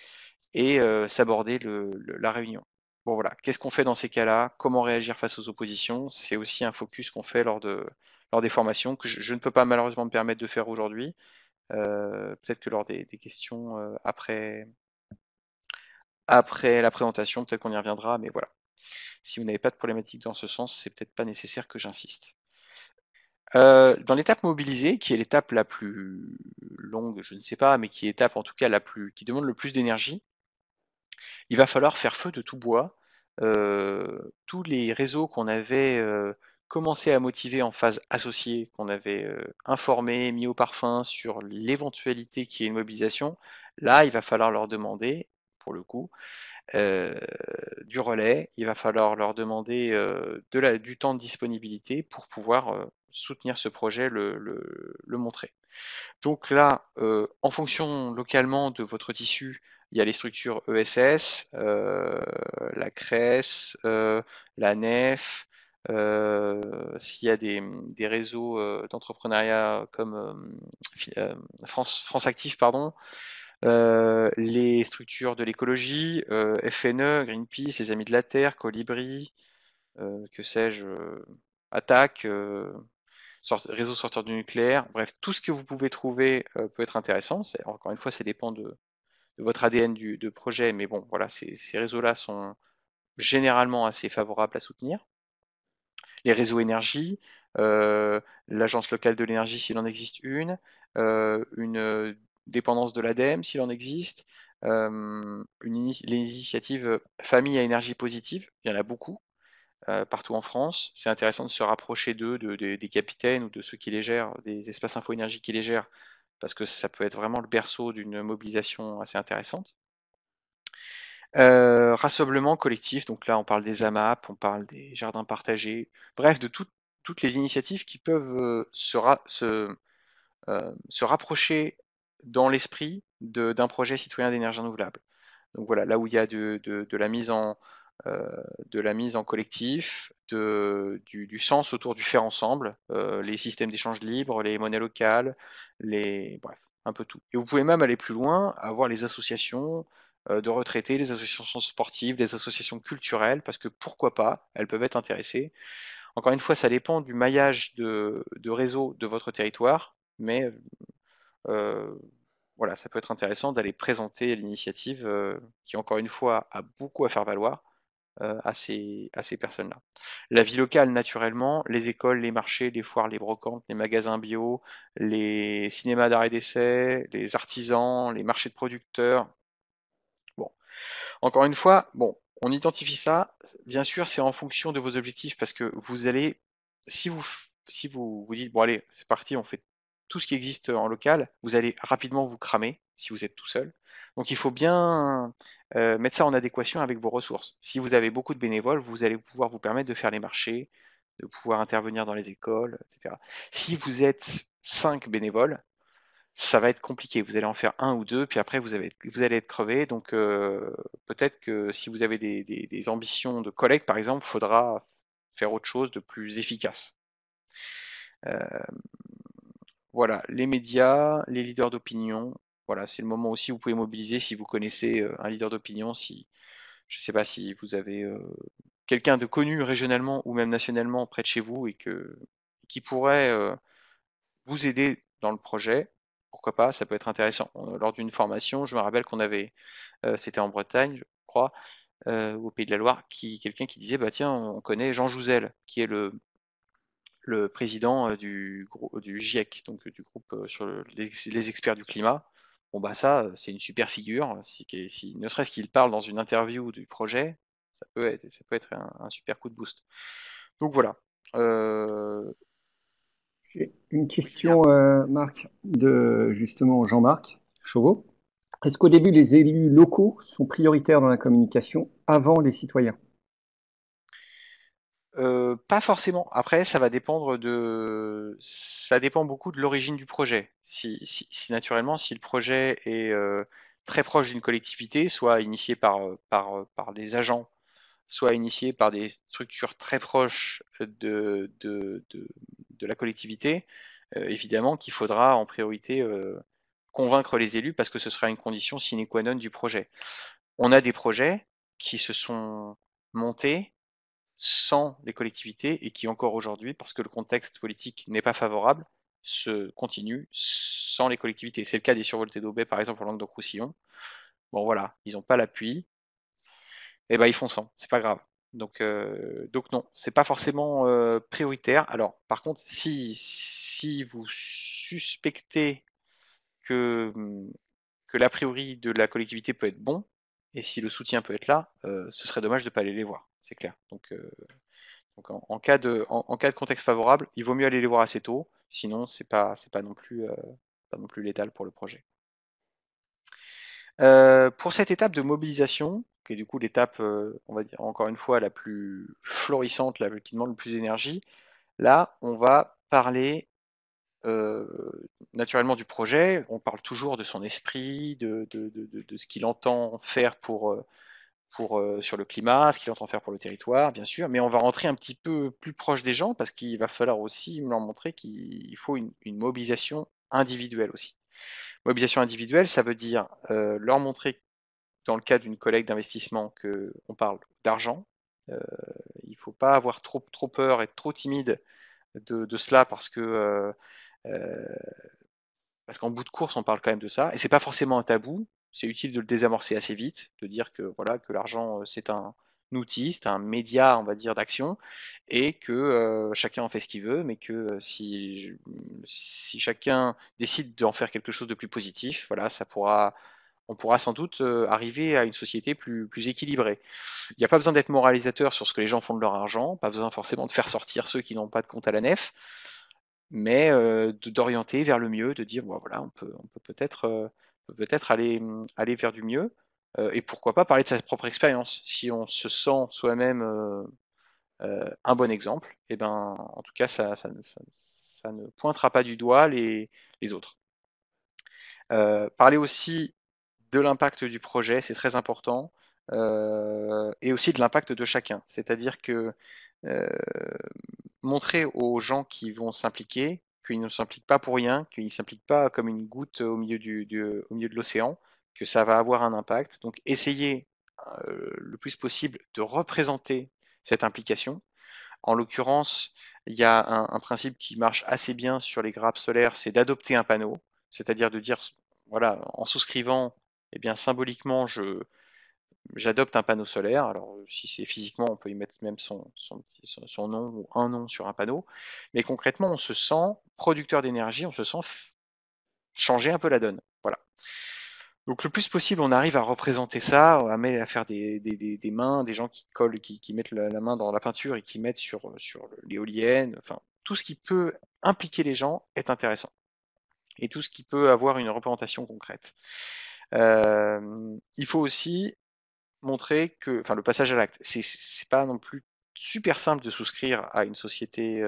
et s'aborder la réunion. Bon voilà, qu'est-ce qu'on fait dans ces cas-là? Comment réagir face aux oppositions? C'est aussi un focus qu'on fait lors des formations que je ne peux pas malheureusement me permettre de faire aujourd'hui. Peut-être que lors des questions après la présentation, peut-être qu'on y reviendra, mais voilà. Si vous n'avez pas de problématique dans ce sens, c'est peut-être pas nécessaire que j'insiste. Dans l'étape mobilisée, qui est l'étape la plus longue, je ne sais pas, mais qui est l'étape en tout cas qui demande le plus d'énergie, il va falloir faire feu de tout bois. Tous les réseaux qu'on avait commencé à motiver en phase associée, qu'on avait informés, mis au parfum sur l'éventualité qu'il y ait une mobilisation, là, il va falloir leur demander, pour le coup, euh, du relais, il va falloir leur demander du temps de disponibilité pour pouvoir soutenir ce projet, le montrer. Donc là, en fonction localement de votre tissu, il y a les structures ESS, la CRES, la NEF, s'il y a des réseaux d'entrepreneuriat comme France Active, pardon, les structures de l'écologie, FNE, Greenpeace, les Amis de la Terre, Colibri, que sais-je, Attaque, réseau sorteur du nucléaire, bref, tout ce que vous pouvez trouver peut être intéressant. Encore une fois, ça dépend de votre ADN de projet, mais bon, voilà, ces réseaux-là sont généralement assez favorables à soutenir. Les réseaux énergie, l'agence locale de l'énergie s'il en existe une dépendance de l'ADEME s'il en existe, les initiatives famille à énergie positive, il y en a beaucoup partout en France. C'est intéressant de se rapprocher d'eux, des capitaines ou de ceux qui les gèrent, des espaces info énergie qui les gèrent, parce que ça peut être vraiment le berceau d'une mobilisation assez intéressante. Rassemblement collectif, donc là on parle des AMAP, on parle des jardins partagés, bref, de toutes les initiatives qui peuvent se rapprocher dans l'esprit d'un projet citoyen d'énergie renouvelable. Donc voilà, là où il y a de la mise en collectif, du sens autour du faire ensemble, les systèmes d'échange libre, les monnaies locales, bref, un peu tout. Et vous pouvez même aller plus loin, avoir les associations de retraités, les associations sportives, les associations culturelles, parce que pourquoi pas, elles peuvent être intéressées. Encore une fois, ça dépend du maillage de réseau de votre territoire, mais euh, voilà, ça peut être intéressant d'aller présenter l'initiative qui, encore une fois, a beaucoup à faire valoir à ces personnes-là. La vie locale, naturellement, les écoles, les marchés, les foires, les brocantes, les magasins bio, les cinémas d'art et d'essai, les artisans, les marchés de producteurs. Bon, encore une fois, bon, on identifie ça. Bien sûr, c'est en fonction de vos objectifs parce que vous allez, si vous dites, bon allez, c'est parti, on fait tout ce qui existe en local, vous allez rapidement vous cramer si vous êtes tout seul. Donc il faut bien mettre ça en adéquation avec vos ressources. Si vous avez beaucoup de bénévoles, vous allez pouvoir vous permettre de faire les marchés, de pouvoir intervenir dans les écoles, etc. Si vous êtes 5 bénévoles, ça va être compliqué. Vous allez en faire un ou deux, puis après vous allez être crevé. Donc peut-être que si vous avez des ambitions de collecte, par exemple, il faudra faire autre chose de plus efficace. Voilà, les médias, les leaders d'opinion. Voilà, c'est le moment aussi où vous pouvez mobiliser si vous connaissez un leader d'opinion, si je ne sais pas si vous avez quelqu'un de connu régionalement ou même nationalement près de chez vous et qui pourrait vous aider dans le projet. Pourquoi pas, ça peut être intéressant. Lors d'une formation, je me rappelle qu'on avait, c'était en Bretagne, je crois, ou au Pays de la Loire, quelqu'un qui disait, bah tiens, on connaît Jean Jouzel, qui est le président du GIEC, donc du groupe sur les experts du climat. Bon bah ça, c'est une super figure. Si ne serait-ce qu'il parle dans une interview du projet, ça peut être un super coup de boost. Donc voilà.
J'ai une
Génial.
question, Marc, de justement Jean-Marc Chauveau. Est-ce qu'au début, les élus locaux sont prioritaires dans la communication avant les citoyens?
Pas forcément. Après, ça dépend beaucoup de l'origine du projet. Si naturellement, si le projet est très proche d'une collectivité, soit initié par des agents, soit initié par des structures très proches de la collectivité, évidemment qu'il faudra en priorité convaincre les élus parce que ce sera une condition sine qua non du projet. On a des projets qui se sont montés sans les collectivités et qui encore aujourd'hui, parce que le contexte politique n'est pas favorable, se continue sans les collectivités. C'est le cas des survoltés d'Aubais, par exemple, en Languedoc-Roussillon. Bon voilà, ils n'ont pas l'appui, et ben ils font sans, c'est pas grave. Donc non, c'est pas forcément prioritaire. Alors, par contre, si vous suspectez que, que l'a priori de la collectivité peut être bon, et si le soutien peut être là, ce serait dommage de ne pas aller les voir, c'est clair. Donc en cas de contexte favorable, il vaut mieux aller les voir assez tôt, sinon c'est pas non plus létal pour le projet. Pour cette étape de mobilisation, qui est du coup l'étape, on va dire encore une fois la plus florissante, qui demande le plus d'énergie, là on va parler naturellement du projet, on parle toujours de son esprit, de ce qu'il entend faire sur le climat, ce qu'il entend faire pour le territoire, bien sûr, mais on va rentrer un petit peu plus proche des gens parce qu'il va falloir aussi leur montrer qu'il faut une mobilisation individuelle aussi. Mobilisation individuelle, ça veut dire leur montrer dans le cas d'une collecte d'investissement qu'on parle d'argent. Euh, il ne faut pas avoir trop peur, être trop timide de cela euh, parce qu'en bout de course, on parle quand même de ça, et c'est pas forcément un tabou. C'est utile de le désamorcer assez vite, de dire que voilà que l'argent c'est un outil, c'est un média, on va dire, d'action, et que chacun en fait ce qu'il veut, mais que si chacun décide d'en faire quelque chose de plus positif, voilà, on pourra sans doute arriver à une société plus équilibrée. Il n'y a pas besoin d'être moralisateur sur ce que les gens font de leur argent, pas besoin forcément de faire sortir ceux qui n'ont pas de compte à la nef, mais d'orienter vers le mieux, de dire bon, voilà, on peut peut-être aller vers du mieux, et pourquoi pas parler de sa propre expérience. Si on se sent soi-même un bon exemple, et ben en tout cas ça ne pointera pas du doigt les autres. Parler aussi de l'impact du projet, c'est très important, et aussi de l'impact de chacun. C'est-à-dire que euh, montrer aux gens qui vont s'impliquer qu'ils ne s'impliquent pas pour rien, qu'ils ne s'impliquent pas comme une goutte au milieu de l'océan, que ça va avoir un impact. Donc essayer le plus possible de représenter cette implication. En l'occurrence, il y a un principe qui marche assez bien sur les grappes solaires, c'est d'adopter un panneau, c'est-à-dire de dire, voilà, en souscrivant, eh bien symboliquement, j'adopte un panneau solaire. Alors, si c'est physiquement, on peut y mettre même son nom ou un nom sur un panneau. Mais concrètement, on se sent producteur d'énergie, on se sent changer un peu la donne. Voilà. Donc, le plus possible, on arrive à représenter ça, à faire des mains, des gens qui collent, qui mettent la main dans la peinture et qui mettent sur l'éolienne. Enfin, tout ce qui peut impliquer les gens est intéressant. et tout ce qui peut avoir une représentation concrète. Il faut aussi montrer que, enfin, le passage à l'acte, c'est pas non plus super simple de souscrire à une société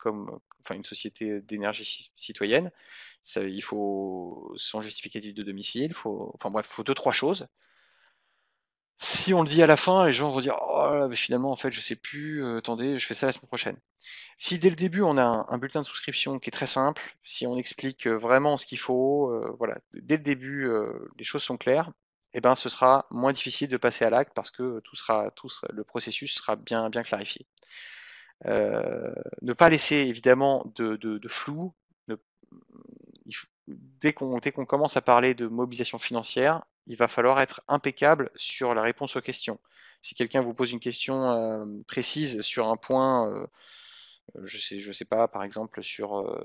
enfin, une société d'énergie citoyenne. Il faut son justificatif de domicile, enfin bref, faut deux trois choses. Si on le dit à la fin, les gens vont dire oh là, mais finalement en fait je sais plus, attendez, je fais ça la semaine prochaine. Si dès le début on a un bulletin de souscription qui est très simple, si on explique vraiment ce qu'il faut, voilà, dès le début les choses sont claires, eh ben ce sera moins difficile de passer à l'acte parce que le processus sera bien clarifié. Ne pas laisser évidemment de flou. Ne- dès qu'on commence à parler de mobilisation financière, il va falloir être impeccable sur la réponse aux questions. Si quelqu'un vous pose une question précise sur un point, je sais pas, par exemple sur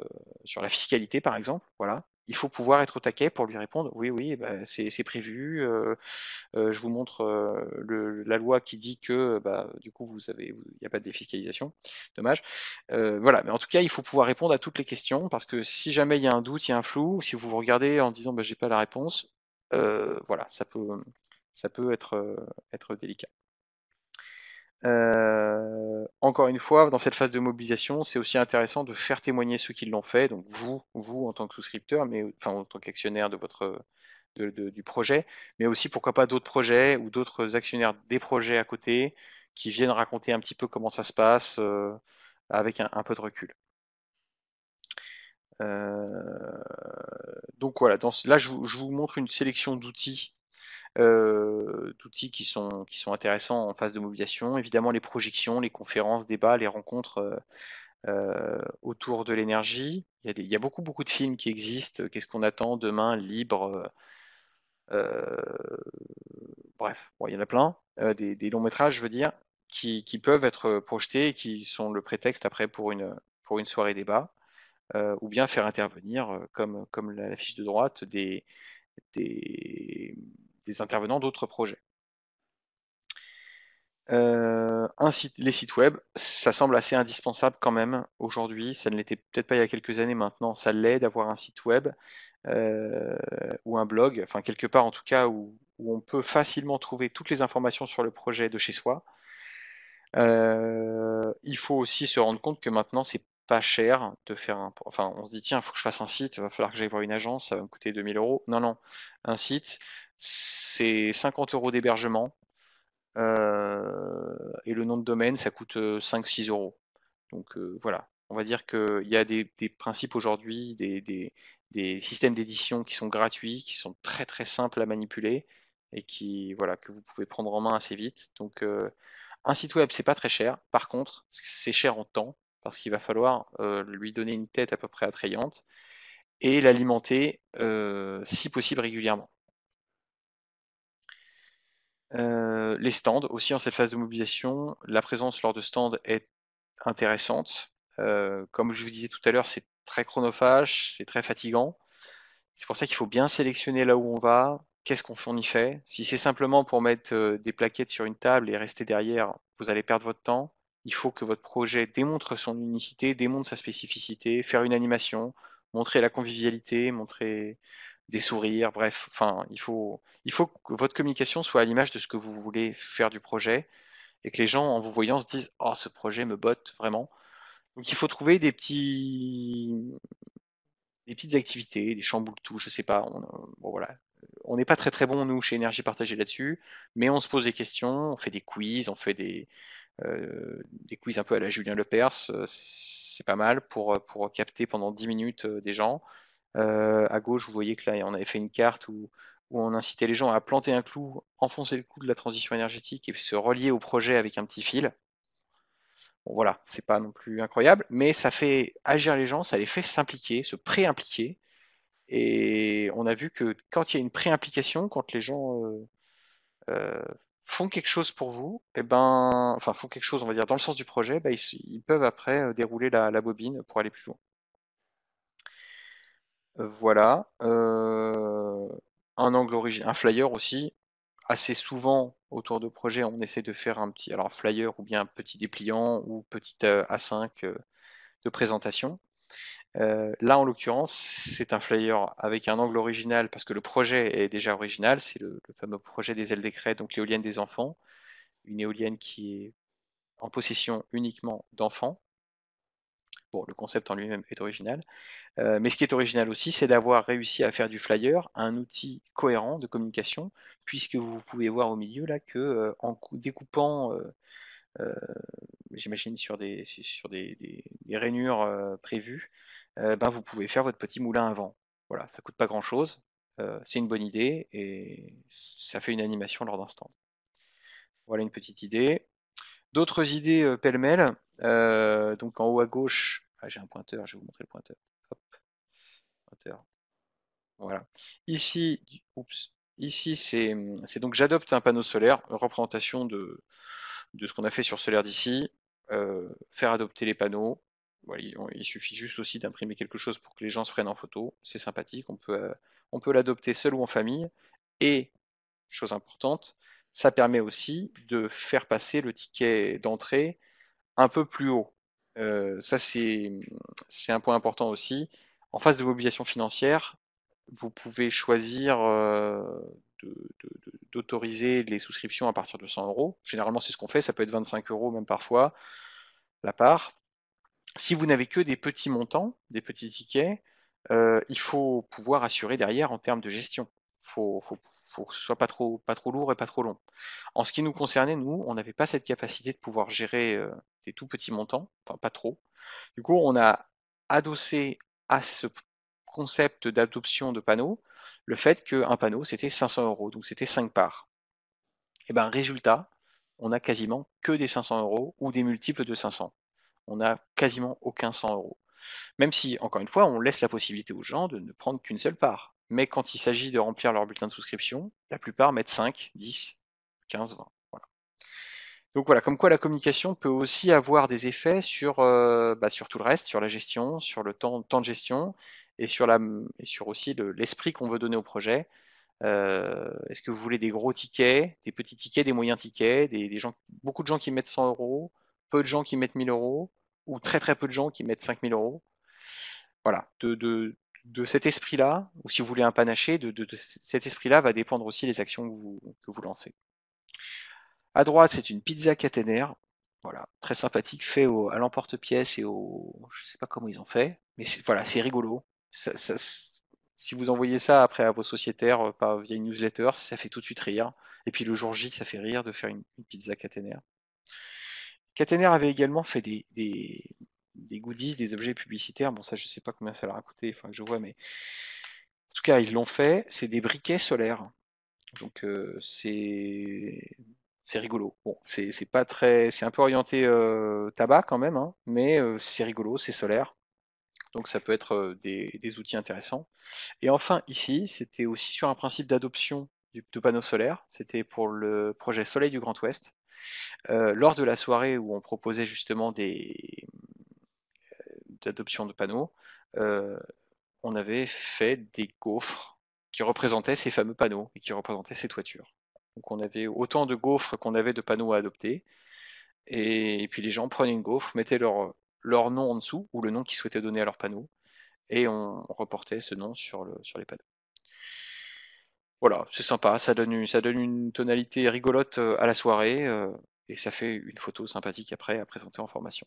la fiscalité, par exemple, voilà, il faut pouvoir être au taquet pour lui répondre. Oui, oui, bah, c'est prévu. Je vous montre la loi qui dit que bah, du coup il n'y a pas de défiscalisation. Dommage. Voilà, mais en tout cas, il faut pouvoir répondre à toutes les questions parce que si jamais il y a un doute, il y a un flou, si vous vous regardez en disant bah, j'ai pas la réponse, voilà, ça peut être délicat. Encore une fois, dans cette phase de mobilisation, c'est aussi intéressant de faire témoigner ceux qui l'ont fait, donc vous en tant que souscripteur, mais enfin en tant qu'actionnaire du projet, mais aussi pourquoi pas d'autres projets ou d'autres actionnaires des projets à côté qui viennent raconter un petit peu comment ça se passe avec un peu de recul. Euh, donc voilà, là je vous montre une sélection d'outils qui sont intéressants en phase de mobilisation. Évidemment, les projections, les conférences, débats, les rencontres autour de l'énergie. Il y a beaucoup de films qui existent. Qu'est-ce qu'on attend demain, libre, bref, bon, il y en a plein. Des longs métrages, je veux dire, qui peuvent être projetés et qui sont le prétexte après pour une soirée débat, ou bien faire intervenir, comme la fiche de droite, des, des intervenants d'autres projets. Les sites web, ça semble assez indispensable quand même aujourd'hui. Ça ne l'était peut-être pas il y a quelques années maintenant. Ça l'est d'avoir un site web ou un blog, enfin quelque part en tout cas où on peut facilement trouver toutes les informations sur le projet de chez soi. Il faut aussi se rendre compte que maintenant c'est pas cher de faire enfin on se dit tiens, il faut que je fasse un site, il va falloir que j'aille voir une agence, ça va me coûter 2 000 euros. Non, non, un site, c'est 50 euros d'hébergement. Et le nom de domaine, ça coûte 5-6 euros. Donc voilà, on va dire qu'il y a des principes aujourd'hui, des systèmes d'édition qui sont gratuits, qui sont très très simples à manipuler et voilà, que vous pouvez prendre en main assez vite. Donc un site web, c'est pas très cher. Par contre, c'est cher en temps parce qu'il va falloir lui donner une tête à peu près attrayante et l'alimenter si possible régulièrement. Les stands aussi en cette phase de mobilisation, la présence lors de stands est intéressante. Comme je vous disais tout à l'heure, c'est très chronophage, c'est très fatigant. C'est pour ça qu'il faut bien sélectionner là où on va, qu'est-ce qu'on y fait. Si c'est simplement pour mettre des plaquettes sur une table et rester derrière, vous allez perdre votre temps. Il faut que votre projet démontre son unicité, démontre sa spécificité, faire une animation, montrer la convivialité, montrer des sourires, bref, enfin, il faut que votre communication soit à l'image de ce que vous voulez faire du projet et que les gens, en vous voyant, se disent oh, ce projet me botte vraiment. Donc il faut trouver des petites activités, des chamboule-tout, je sais pas. Bon, voilà. On n'est pas très très bon, nous, chez Énergie Partagée là-dessus, mais on se pose des questions, on fait des quiz, on fait des quiz un peu à la Julien Lepers, c'est pas mal pour capter pendant 10 minutes des gens. À gauche, vous voyez que là, on avait fait une carte où on incitait les gens à planter un clou, enfoncer le clou de la transition énergétique et se relier au projet avec un petit fil. Bon, voilà, c'est pas non plus incroyable, mais ça fait agir les gens, ça les fait s'impliquer, se pré-impliquer. Et on a vu que quand il y a une pré-implication, quand les gens euh, font quelque chose pour vous, et ben, enfin font quelque chose, on va dire, dans le sens du projet, ben, ils peuvent après dérouler la bobine pour aller plus loin. Voilà. Un angle origine, un flyer aussi. Assez souvent autour de projets, on essaie de faire un petit, alors flyer ou bien un petit dépliant ou petit A5 de présentation. Là, en l'occurrence, c'est un flyer avec un angle original parce que le projet est déjà original. C'est le fameux projet des ailes des crêtes, donc l'éolienne des enfants, une éolienne qui est en possession uniquement d'enfants. Bon, le concept en lui-même est original. Mais ce qui est original aussi, c'est d'avoir réussi à faire du flyer un outil cohérent de communication, puisque vous pouvez voir au milieu là que découpant, j'imagine sur des rainures prévues, ben, vous pouvez faire votre petit moulin à vent. Voilà, ça coûte pas grand-chose, c'est une bonne idée et ça fait une animation lors d'un stand. Voilà une petite idée. D'autres idées pêle-mêle. Donc en haut à gauche, j'ai un pointeur, je vais vous montrer le pointeur. Hop, pointeur. Voilà. Ici, oups, ici c'est donc j'adopte un panneau solaire, une représentation de ce qu'on a fait sur Solaire d'ici, faire adopter les panneaux. Voilà, il suffit juste aussi d'imprimer quelque chose pour que les gens se prennent en photo. C'est sympathique, on peut l'adopter seul ou en famille. Et, chose importante, ça permet aussi de faire passer le ticket d'entrée un peu plus haut. Ça, c'est un point important aussi. En face de mobilisation financière, vous pouvez choisir d'autoriser les souscriptions à partir de 100 euros. Généralement, c'est ce qu'on fait. Ça peut être 25 euros même parfois la part. Si vous n'avez que des petits montants, des petits tickets, il faut pouvoir assurer derrière en termes de gestion. Faut que ce soit pas trop lourd et pas trop long. En ce qui nous concernait, nous, on n'avait pas cette capacité de pouvoir gérer des tout petits montants, enfin pas trop. Du coup, on a adossé à ce concept d'adoption de panneaux le fait qu'un panneau, c'était 500 euros, donc c'était 5 parts. Et ben résultat, on a quasiment que des 500 euros ou des multiples de 500. On n'a quasiment aucun 100 euros. Même si, encore une fois, on laisse la possibilité aux gens de ne prendre qu'une seule part. Mais quand il s'agit de remplir leur bulletin de souscription, la plupart mettent 5, 10, 15, 20. Voilà. Donc voilà, comme quoi la communication peut aussi avoir des effets sur tout le reste, sur la gestion, sur le temps de gestion et sur aussi l'esprit qu'on veut donner au projet. Est-ce que vous voulez des gros tickets, des petits tickets, des moyens tickets, des gens, beaucoup de gens qui mettent 100 euros, peu de gens qui mettent 1000 euros, ou très très peu de gens qui mettent 5000 euros? Voilà, de cet esprit-là, ou si vous voulez un panaché, de cet esprit-là va dépendre aussi les actions que vous lancez. À droite, c'est une pizza caténaire. Voilà, très sympathique, fait à l'emporte-pièce et je sais pas comment ils ont fait, mais voilà, c'est rigolo. Si vous envoyez ça après à vos sociétaires via une newsletter, ça fait tout de suite rire. Et puis le jour J, ça fait rire de faire une pizza caténaire. Caténaire avait également fait des goodies, des objets publicitaires. Bon, ça, je sais pas combien ça leur a coûté, il faudra que je vois, mais en tout cas, ils l'ont fait. C'est des briquets solaires. Donc, c'est rigolo. Bon, c'est pas très, c'est un peu orienté tabac quand même, hein, mais c'est rigolo, c'est solaire. Donc, ça peut être des outils intéressants. Et enfin, ici, c'était aussi sur un principe d'adoption de panneaux solaires. C'était pour le projet Soleil du Grand Ouest. Lors de la soirée où on proposait justement d'adoption de panneaux, euh, on avait fait des gaufres qui représentaient ces fameux panneaux et qui représentaient ces toitures. Donc on avait autant de gaufres qu'on avait de panneaux à adopter. Et puis les gens prenaient une gaufre, mettaient leur nom en dessous, ou le nom qu'ils souhaitaient donner à leur panneau, et on reportait ce nom sur les panneaux. Voilà, c'est sympa, ça donne une tonalité rigolote à la soirée, et ça fait une photo sympathique après à présenter en formation.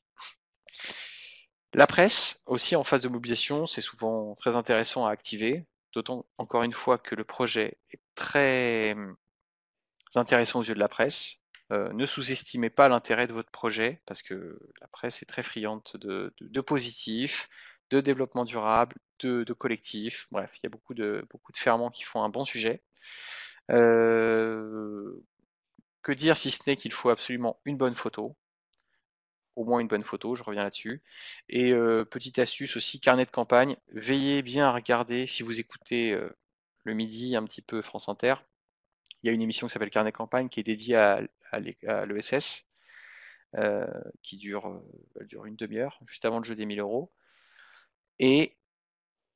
La presse, aussi en phase de mobilisation, c'est souvent très intéressant à activer, d'autant encore une fois que le projet est très intéressant aux yeux de la presse. Ne sous-estimez pas l'intérêt de votre projet, parce que la presse est très friande de positif, de développement durable, de collectif. Bref, il y a beaucoup de ferments qui font un bon sujet. Que dire si ce n'est qu'il faut absolument une bonne photo, au moins une bonne photo, je reviens là-dessus. Et petite astuce aussi, carnet de campagne, veillez bien à regarder, si vous écoutez le midi un petit peu France Inter, il y a une émission qui s'appelle Carnet de campagne qui est dédiée à l'ESS, elle dure une demi-heure, juste avant le jeu des 1000 euros. Et,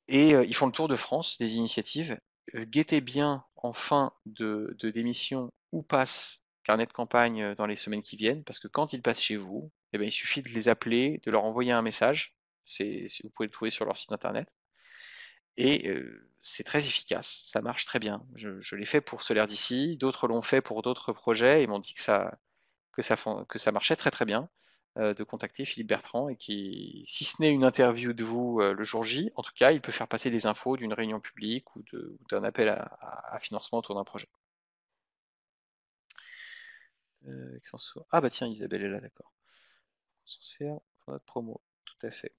ils font le tour de France des initiatives. Guettez bien en fin d'émission où passe Carnet de campagne dans les semaines qui viennent, parce que quand ils passent chez vous, eh ben, il suffit de les appeler, de leur envoyer un message. Vous pouvez le trouver sur leur site internet. Et c'est très efficace, ça marche très bien. Je l'ai fait pour Solaire d'ici, d'autres l'ont fait pour d'autres projets et m'ont dit que ça marchait très très bien de contacter Philippe Bertrand et qui, si ce n'est une interview de vous le jour J, en tout cas, il peut faire passer des infos d'une réunion publique ou d'un appel à financement autour d'un projet. Ah bah tiens, Isabelle est là, d'accord. Censeur pour notre promo, tout à fait.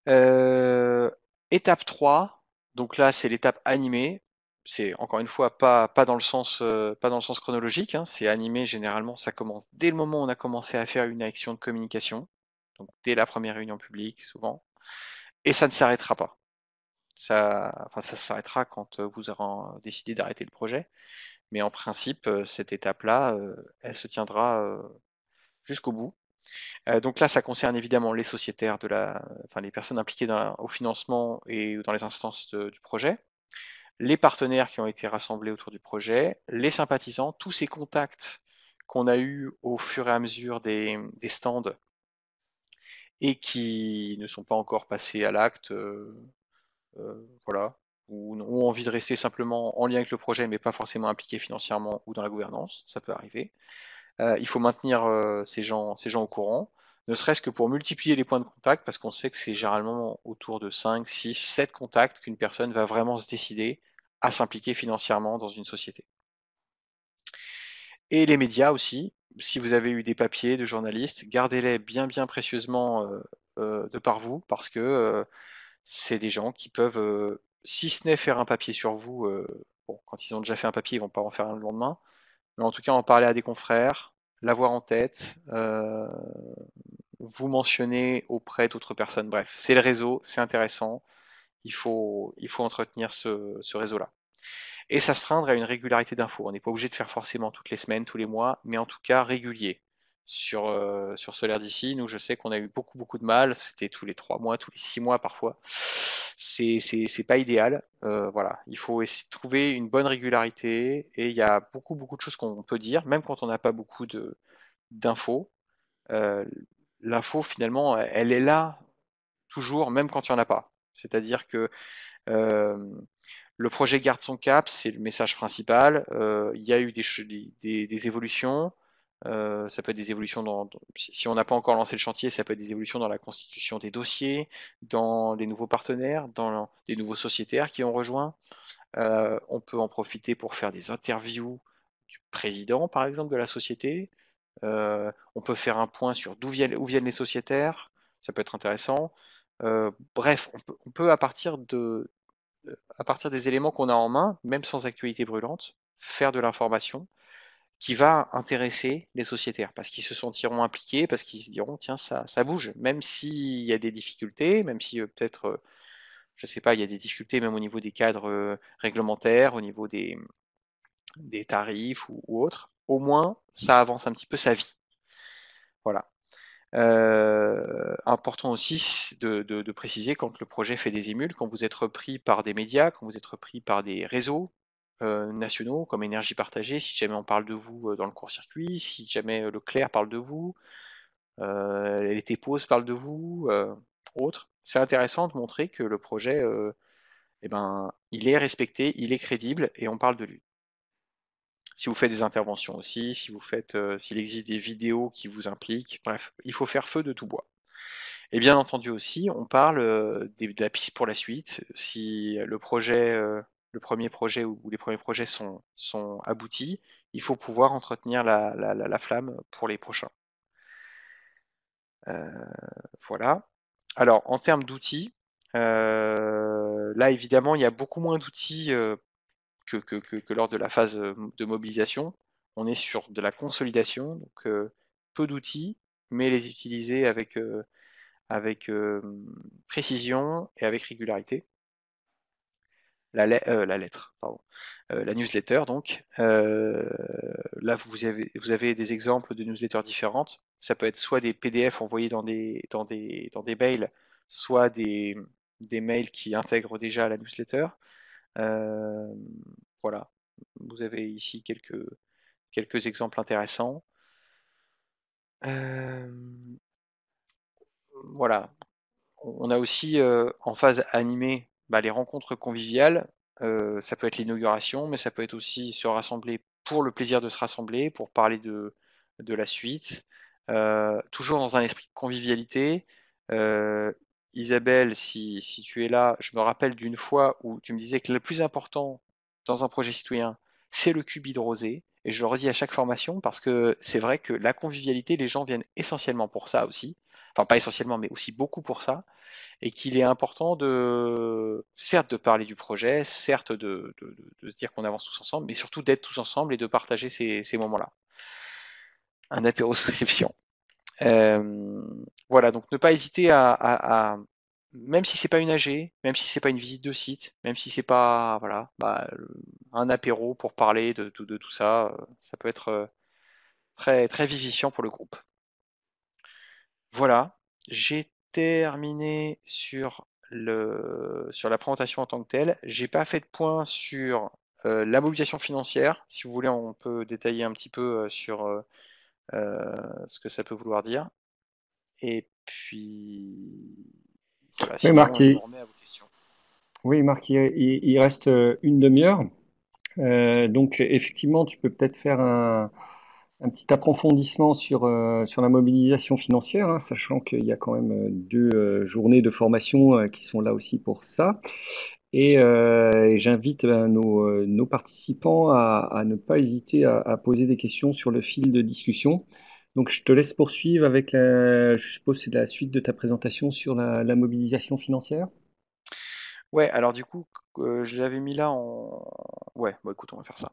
Euh, Étape 3, donc là c'est l'étape animée. C'est encore une fois pas dans le sens, pas dans le sens chronologique, hein. C'est animé généralement, ça commence dès le moment où on a commencé à faire une action de communication, donc dès la première réunion publique souvent, et ça ne s'arrêtera pas. Enfin, ça s'arrêtera quand vous aurez décidé d'arrêter le projet, mais en principe, cette étape-là, elle se tiendra jusqu'au bout. Donc là, ça concerne évidemment les sociétaires enfin les personnes impliquées au financement et dans les instances du projet, les partenaires qui ont été rassemblés autour du projet, les sympathisants, tous ces contacts qu'on a eus au fur et à mesure des stands et qui ne sont pas encore passés à l'acte, voilà, ou ont envie de rester simplement en lien avec le projet mais pas forcément impliqués financièrement ou dans la gouvernance, ça peut arriver. Il faut maintenir ces gens au courant, ne serait-ce que pour multiplier les points de contact, parce qu'on sait que c'est généralement autour de 5, 6, 7 contacts qu'une personne va vraiment se décider à s'impliquer financièrement dans une société. Et les médias aussi, si vous avez eu des papiers de journalistes, gardez-les bien bien précieusement de par vous, parce que c'est des gens qui peuvent, si ce n'est faire un papier sur vous, bon, quand ils ont déjà fait un papier, ils vont pas en faire un le lendemain, mais en tout cas en parler à des confrères, l'avoir en tête, vous mentionner auprès d'autres personnes. Bref, c'est le réseau, c'est intéressant, il faut entretenir ce réseau-là. Et s'astreindre à une régularité d'infos. On n'est pas obligé de faire forcément toutes les semaines, tous les mois, mais en tout cas régulier. Sur Solaire d'ici, nous je sais qu'on a eu beaucoup de mal, c'était tous les 3 mois, tous les 6 mois parfois. C'est pas idéal. Voilà, il faut essayer de trouver une bonne régularité et il y a beaucoup de choses qu'on peut dire, même quand on n'a pas beaucoup d'infos. Euh, L'info finalement, elle est là toujours, même quand il n'y en a pas. C'est-à-dire que euh, le projet garde son cap, c'est le message principal. Il y a eu des évolutions. Ça peut être des évolutions si on n'a pas encore lancé le chantier, ça peut être des évolutions dans la constitution des dossiers, dans les nouveaux partenaires, dans les nouveaux sociétaires qui ont rejoint. On peut en profiter pour faire des interviews du président, par exemple, de la société. On peut faire un point sur où viennent les sociétaires. Ça peut être intéressant. Bref, on peut à partir des éléments qu'on a en main, même sans actualité brûlante, faire de l'information qui va intéresser les sociétaires, parce qu'ils se sentiront impliqués, parce qu'ils se diront, tiens, ça bouge, même s'il y a des difficultés, même si peut-être, je sais pas, il y a des difficultés même au niveau des cadres réglementaires, au niveau des tarifs ou autres, au moins, ça avance un petit peu sa vie. Voilà. Important aussi de préciser quand le projet fait des émules, quand vous êtes repris par des médias, quand vous êtes repris par des réseaux nationaux comme Énergie Partagée, si jamais on parle de vous dans le court-circuit, si jamais Leclerc parle de vous, les Tépos parlent de vous, autres. C'est intéressant de montrer que le projet, eh ben, il est respecté, il est crédible et on parle de lui. Si vous faites des interventions aussi, si vous faites, s'il existe des vidéos qui vous impliquent, bref, il faut faire feu de tout bois. Et bien entendu aussi, on parle de la piste pour la suite. Si le premier projet ou les premiers projets sont aboutis, il faut pouvoir entretenir la flamme pour les prochains. Euh, voilà. Alors, en termes d'outils, là évidemment, il y a beaucoup moins d'outils que lors de la phase de mobilisation. On est sur de la consolidation, donc peu d'outils, mais les utiliser avec précision et avec régularité. La lettre, pardon. La newsletter, donc. Là, vous avez des exemples de newsletters différentes. Ça peut être soit des PDF envoyés dans des mails, soit des mails qui intègrent déjà la newsletter. Euh, voilà. Vous avez ici quelques exemples intéressants. Voilà. on a aussi en phase animée les rencontres conviviales. Ça peut être l'inauguration, mais ça peut être aussi se rassembler pour le plaisir de se rassembler, pour parler de la suite, toujours dans un esprit de convivialité. Euh, Isabelle, si tu es là, je me rappelle d'une fois où tu me disais que le plus important dans un projet citoyen, c'est le qubit de rosé. Et je le redis à chaque formation parce que c'est vrai que la convivialité, les gens viennent essentiellement pour ça aussi. Enfin, pas essentiellement, mais aussi beaucoup pour ça. Et qu'il est important certes, de parler du projet, certes, de se dire qu'on avance tous ensemble, mais surtout d'être tous ensemble et de partager ces moments-là. Un apéro souscription. Euh, voilà, donc ne pas hésiter même si c'est pas une AG, même si c'est pas une visite de site, même si c'est pas, voilà, un apéro pour parler de tout ça, ça peut être très, très vivifiant pour le groupe. Voilà, j'ai terminé sur la présentation en tant que telle. J'ai pas fait de point sur la mobilisation financière. Si vous voulez, on peut détailler un petit peu sur ce que ça peut vouloir dire. Et puis voilà,
Oui,
sinon
Marc,
je me remets à vos questions.
il reste une demi-heure. Donc, effectivement, tu peux peut-être faire un petit approfondissement sur la mobilisation financière, hein, sachant qu'il y a quand même deux journées de formation qui sont là aussi pour ça. Et j'invite nos participants à ne pas hésiter à poser des questions sur le fil de discussion. Donc, je te laisse poursuivre avec je suppose, c'est la suite de ta présentation sur la mobilisation financière.
Ouais, alors du coup, je l'avais mis là en. Ouais, bon écoute, on va faire ça.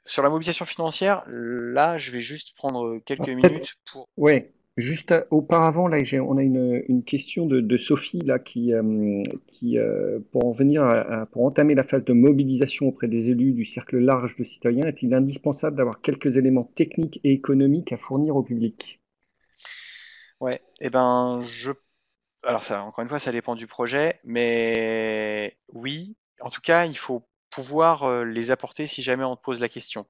Sur la mobilisation financière, là, je vais juste prendre quelques
Ah, peut-être,
minutes pour.
ouais. Juste auparavant, là, on a une question de Sophie là pour en venir pour entamer la phase de mobilisation auprès des élus du cercle large de citoyens, est-il indispensable d'avoir quelques éléments techniques et économiques à fournir au public?
Ouais, et ben, alors ça, encore une fois, ça dépend du projet, mais oui, en tout cas, il faut pouvoir les apporter si jamais on te pose la question.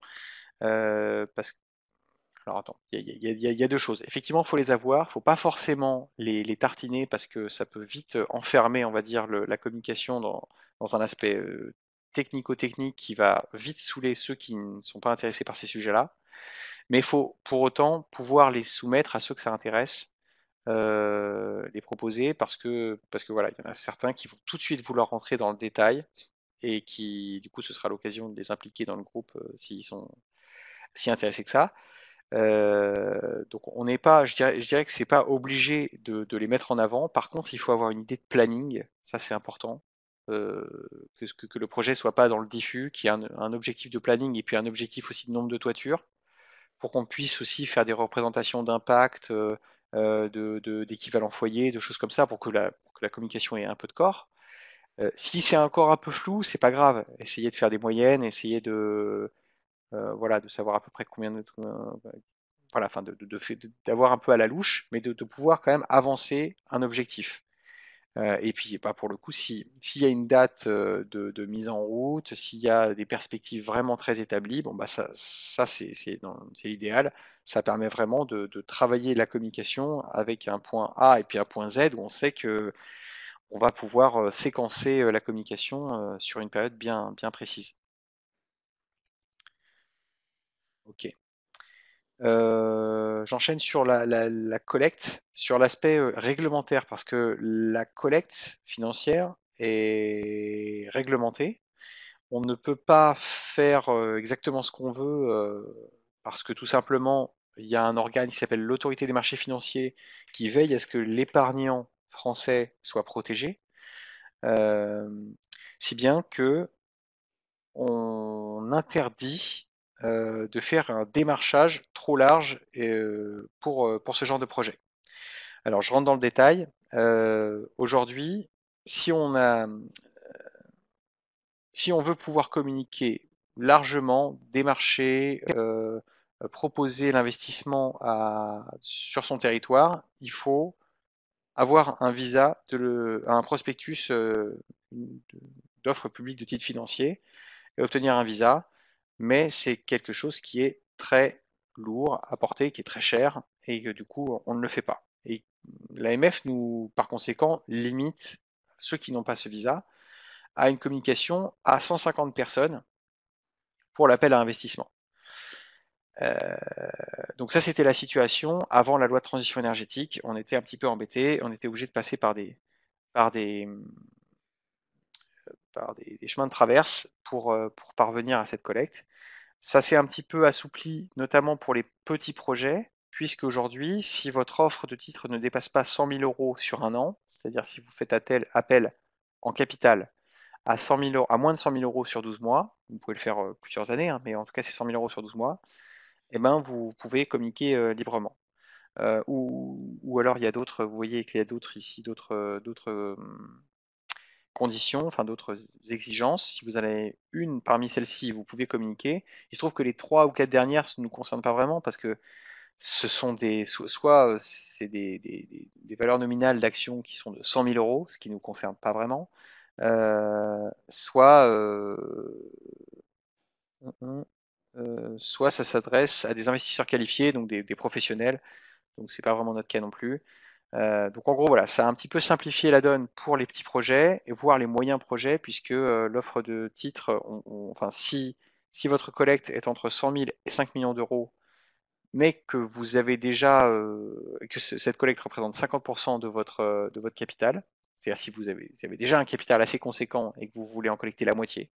Parce que, alors attends, il y a deux choses. Effectivement, il faut les avoir, il faut pas forcément les tartiner parce que ça peut vite enfermer, on va dire, la communication dans un aspect technico-technique qui va vite saouler ceux qui ne sont pas intéressés par ces sujets-là. Mais il faut pour autant pouvoir les soumettre à ceux que ça intéresse, les proposer parce que voilà, il y en a certains qui vont tout de suite vouloir rentrer dans le détail et qui, du coup, ce sera l'occasion de les impliquer dans le groupe s'ils sont si intéressés que ça. Donc on n'est pas, je dirais que c'est pas obligé de les mettre en avant. Par contre, il faut avoir une idée de planning, ça c'est important. Euh, que le projet soit pas dans le diffus, qu'il y ait un objectif de planning et puis un objectif aussi de nombre de toitures, pour qu'on puisse aussi faire des représentations d'impact, d'équivalent foyer, de choses comme ça, pour que la communication ait un peu de corps. Si c'est encore un peu flou, c'est pas grave. Essayez de faire des moyennes, essayez voilà, de savoir à peu près combien voilà, enfin, d'avoir un peu à la louche, mais de pouvoir quand même avancer un objectif. Et puis, bah, pour le coup, s'il y a une date de mise en route, s'il y a des perspectives vraiment très établies, bon, bah, ça c'est l'idéal. Ça permet vraiment de travailler la communication avec un point A et puis un point Z où on sait que on va pouvoir séquencer la communication sur une période bien, bien précise. Ok. J'enchaîne sur la collecte, sur l'aspect réglementaire, parce que la collecte financière est réglementée. On ne peut pas faire exactement ce qu'on veut parce que tout simplement, il y a un organe qui s'appelle l'autorité des marchés financiers qui veille à ce que l'épargnant français soit protégé, euh, si bien que on interdit de faire un démarchage trop large pour ce genre de projet. Alors, je rentre dans le détail. Aujourd'hui, si on a, si on veut pouvoir communiquer largement, démarcher, proposer l'investissement sur son territoire, il faut avoir un visa, un prospectus d'offre publique de titres financiers et obtenir un visa, mais c'est quelque chose qui est très lourd à porter, qui est très cher, et que du coup, on ne le fait pas.
Et l'AMF nous, par conséquent, limite ceux qui n'ont pas ce visa à une communication à 150 personnes pour l'appel à investissement. Donc ça, c'était la situation avant la loi de transition énergétique. On était un petit peu embêté, on était obligé de passer par des, des chemins de traverse pour parvenir à cette collecte. Ça s'est un petit peu assoupli, notamment pour les petits projets, puisque aujourd'hui, si votre offre de titre ne dépasse pas 100 000 euros sur un an, c'est-à-dire si vous faites appel en capital à 100 000 euros, à moins de 100 000 euros sur 12 mois, vous pouvez le faire plusieurs années, hein, mais en tout cas c'est 100 000 euros sur 12 mois, et ben vous pouvez communiquer librement. Ou alors il y a d'autres, vous voyez qu'il y a d'autres ici, d'autres conditions, enfin d'autres exigences. Si vous en avez une parmi celles-ci, vous pouvez communiquer. Il se trouve que les 3 ou 4 dernières ne nous concernent pas vraiment parce que ce sont soit c'est des valeurs nominales d'actions qui sont de 100 000 euros, ce qui ne nous concerne pas vraiment, soit soit ça s'adresse à des investisseurs qualifiés, donc des professionnels, donc c'est pas vraiment notre cas non plus. Donc en gros voilà, ça a un petit peu simplifié la donne pour les petits projets et voire les moyens projets, puisque l'offre de titres, enfin si votre collecte est entre 100 000 et 5 millions d'euros, mais que vous avez déjà que cette collecte représente 50% de votre capital, c'est-à-dire si vous avez déjà un capital assez conséquent et que vous voulez en collecter la moitié,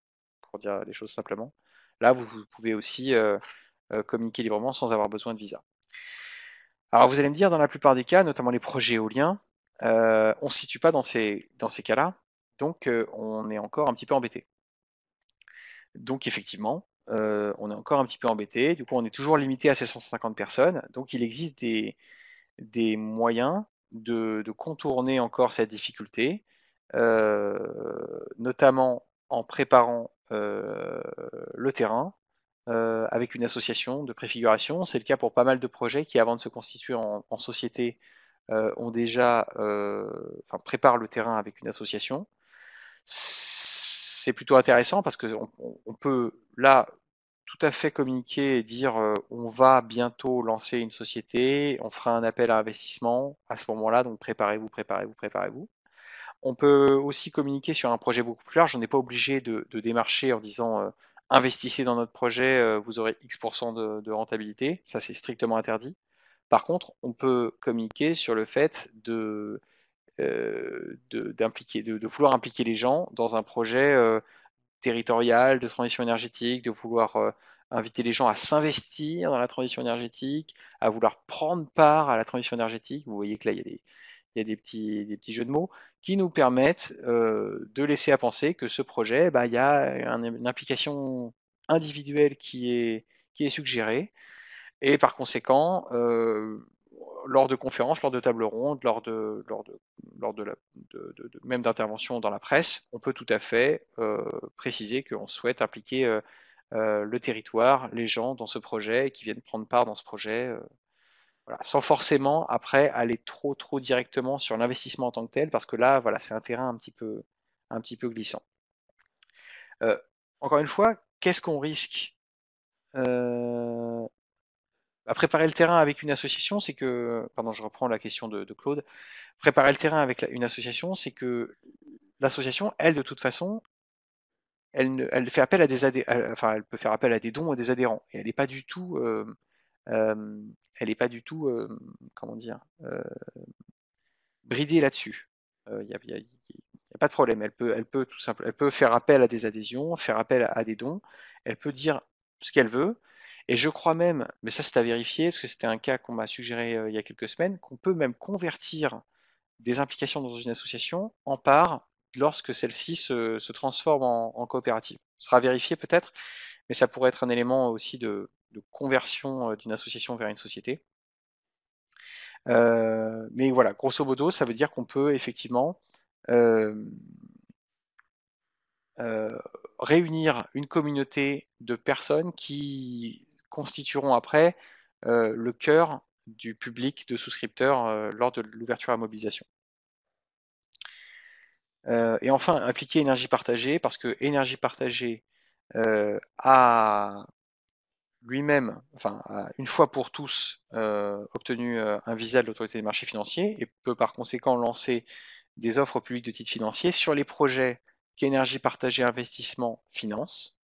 pour dire les choses simplement, là vous pouvez aussi communiquer librement sans avoir besoin de visa. Alors vous allez me dire, dans la plupart des cas, notamment les projets éoliens, on ne se situe pas dans ces cas-là, donc on est encore un petit peu embêté. Donc effectivement, on est encore un petit peu embêté, du coup on est toujours limité à ces 150 personnes, donc il existe des moyens de contourner encore cette difficulté, euh, notamment en préparant le terrain, avec une association de préfiguration. C'est le cas pour pas mal de projets qui, avant de se constituer en société, ont déjà, enfin, préparent le terrain avec une association. C'est plutôt intéressant parce qu'on on peut là tout à fait communiquer et dire on va bientôt lancer une société, on fera un appel à investissement à ce moment-là, donc préparez-vous, préparez-vous, préparez-vous. On peut aussi communiquer sur un projet beaucoup plus large. On n'est pas obligé de démarcher en disant investissez dans notre projet, vous aurez X% de rentabilité. Ça, c'est strictement interdit. Par contre, on peut communiquer sur le fait de vouloir impliquer les gens dans un projet territorial de transition énergétique, de vouloir inviter les gens à s'investir dans la transition énergétique, à vouloir prendre part à la transition énergétique. Vous voyez que là, il y a des petits jeux de mots qui nous permettent de laisser à penser que ce projet, bah, il y a une implication individuelle qui est suggérée, et par conséquent, lors de conférences, lors de tables rondes, lors de même d'interventions dans la presse, on peut tout à fait préciser qu'on souhaite impliquer le territoire, les gens dans ce projet, et qui viennent prendre part dans ce projet. Voilà, sans forcément après aller trop directement sur l'investissement en tant que tel, parce que là, voilà, c'est un terrain un petit peu glissant. Euh, Encore une fois, qu'est-ce qu'on risque à préparer le terrain avec une association, c'est que, pardon, je reprends la question de Claude. Préparer le terrain avec une association, c'est que l'association, elle, de toute façon, elle fait appel à des enfin, elle peut faire appel à des dons ou des adhérents, et elle n'est pas du tout, elle est pas du tout, comment dire, bridée là-dessus. Il n'y a, y a pas de problème. Elle peut tout simple, elle peut faire appel à des adhésions, faire appel à des dons. Elle peut dire ce qu'elle veut. Et je crois même, mais ça c'est à vérifier, parce que c'était un cas qu'on m'a suggéré il y a quelques semaines, qu'on peut même convertir des implications dans une association en part lorsque celle-ci se transforme en coopérative. Ce sera vérifié peut-être, mais ça pourrait être un élément aussi de conversion d'une association vers une société. Mais voilà, grosso modo, ça veut dire qu'on peut effectivement euh, euh, réunir une communauté de personnes qui constitueront après le cœur du public de souscripteurs lors de l'ouverture à mobilisation. Et enfin, impliquer énergie partagée, parce que énergie partagée a lui-même, enfin, a une fois pour tous obtenu un visa de l'autorité des marchés financiers et peut par conséquent lancer des offres au public de titres financiers sur les projets qu'Énergie Partagée Investissement finance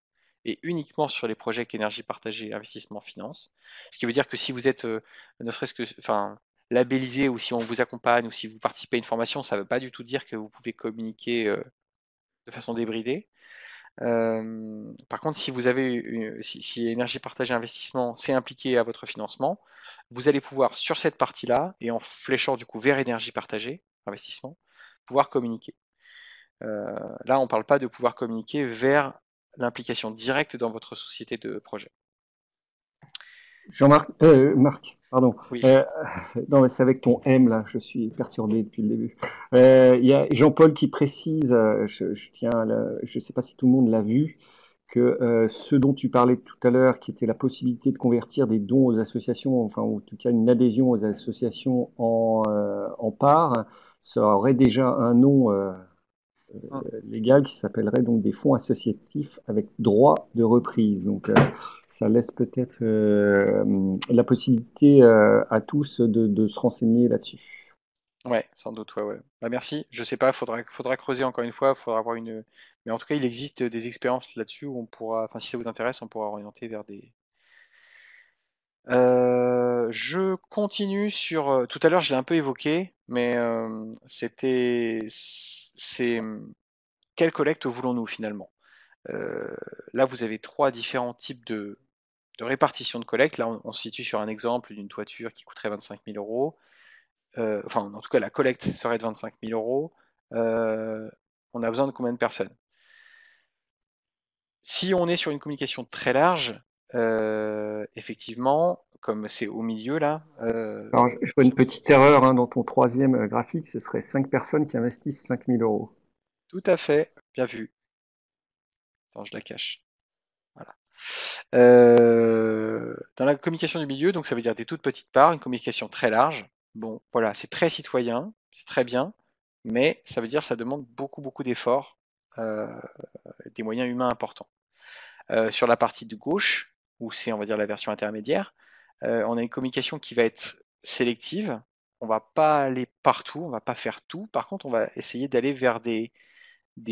et uniquement sur les projets qu'Énergie Partagée Investissement finance. Ce qui veut dire que si vous êtes ne serait-ce que enfin, labellisé ou si on vous accompagne ou si vous participez à une formation, ça ne veut pas du tout dire que vous pouvez communiquer de façon débridée. Par contre, si vous avez si Énergie Partagée Investissement s'est impliqué à votre financement, vous allez pouvoir sur cette partie-là et en fléchant du coup vers Énergie Partagée Investissement, pouvoir communiquer. Là, on ne parle pas de pouvoir communiquer vers l'implication directe dans votre société de projet.
Jean-Marc, Marc, pardon.
Oui.
Non, mais c'est avec ton M là, je suis perturbé depuis le début. Il y a Jean-Paul qui précise, je sais pas si tout le monde l'a vu, que ce dont tu parlais tout à l'heure, qui était la possibilité de convertir des dons aux associations, enfin en tout cas une adhésion aux associations en parts, ça aurait déjà un nom légal qui s'appellerait donc des fonds associatifs avec droit de reprise. Donc ça laisse peut-être la possibilité à tous de se renseigner là-dessus.
Ouais, sans doute, ouais, ouais. Bah merci. Je sais pas, faudra creuser encore une fois, faudra avoir une. Mais en tout cas, il existe des expériences là-dessus où on pourra, enfin si ça vous intéresse, on pourra orienter vers des. Je continue sur. Tout à l'heure, je l'ai un peu évoqué, mais c'est quelle collecte voulons-nous finalement? Là, vous avez trois différents types de répartition de collecte. Là, on se situe sur un exemple d'une toiture qui coûterait 25 000 euros. Enfin, en tout cas, la collecte serait de 25 000 euros. On a besoin de combien de personnes? Si on est sur une communication très large, effectivement, comme c'est au milieu là,
Alors, je vois une petite erreur dans ton troisième graphique, ce serait 5 personnes qui investissent 5 000 euros.
tout à fait, bien vu. Attends, je la cache. Voilà. Dans la communication du milieu, donc ça veut dire des toutes petites parts, une communication très large. Bon, voilà, c'est très citoyen, c'est très bien, mais ça veut dire que ça demande beaucoup d'efforts, euh, des moyens humains importants. Sur la partie de gauche, où c'est on va dire la version intermédiaire, on a une communication qui va être sélective. On va pas aller partout, on va pas faire tout. Par contre, on va essayer d'aller vers des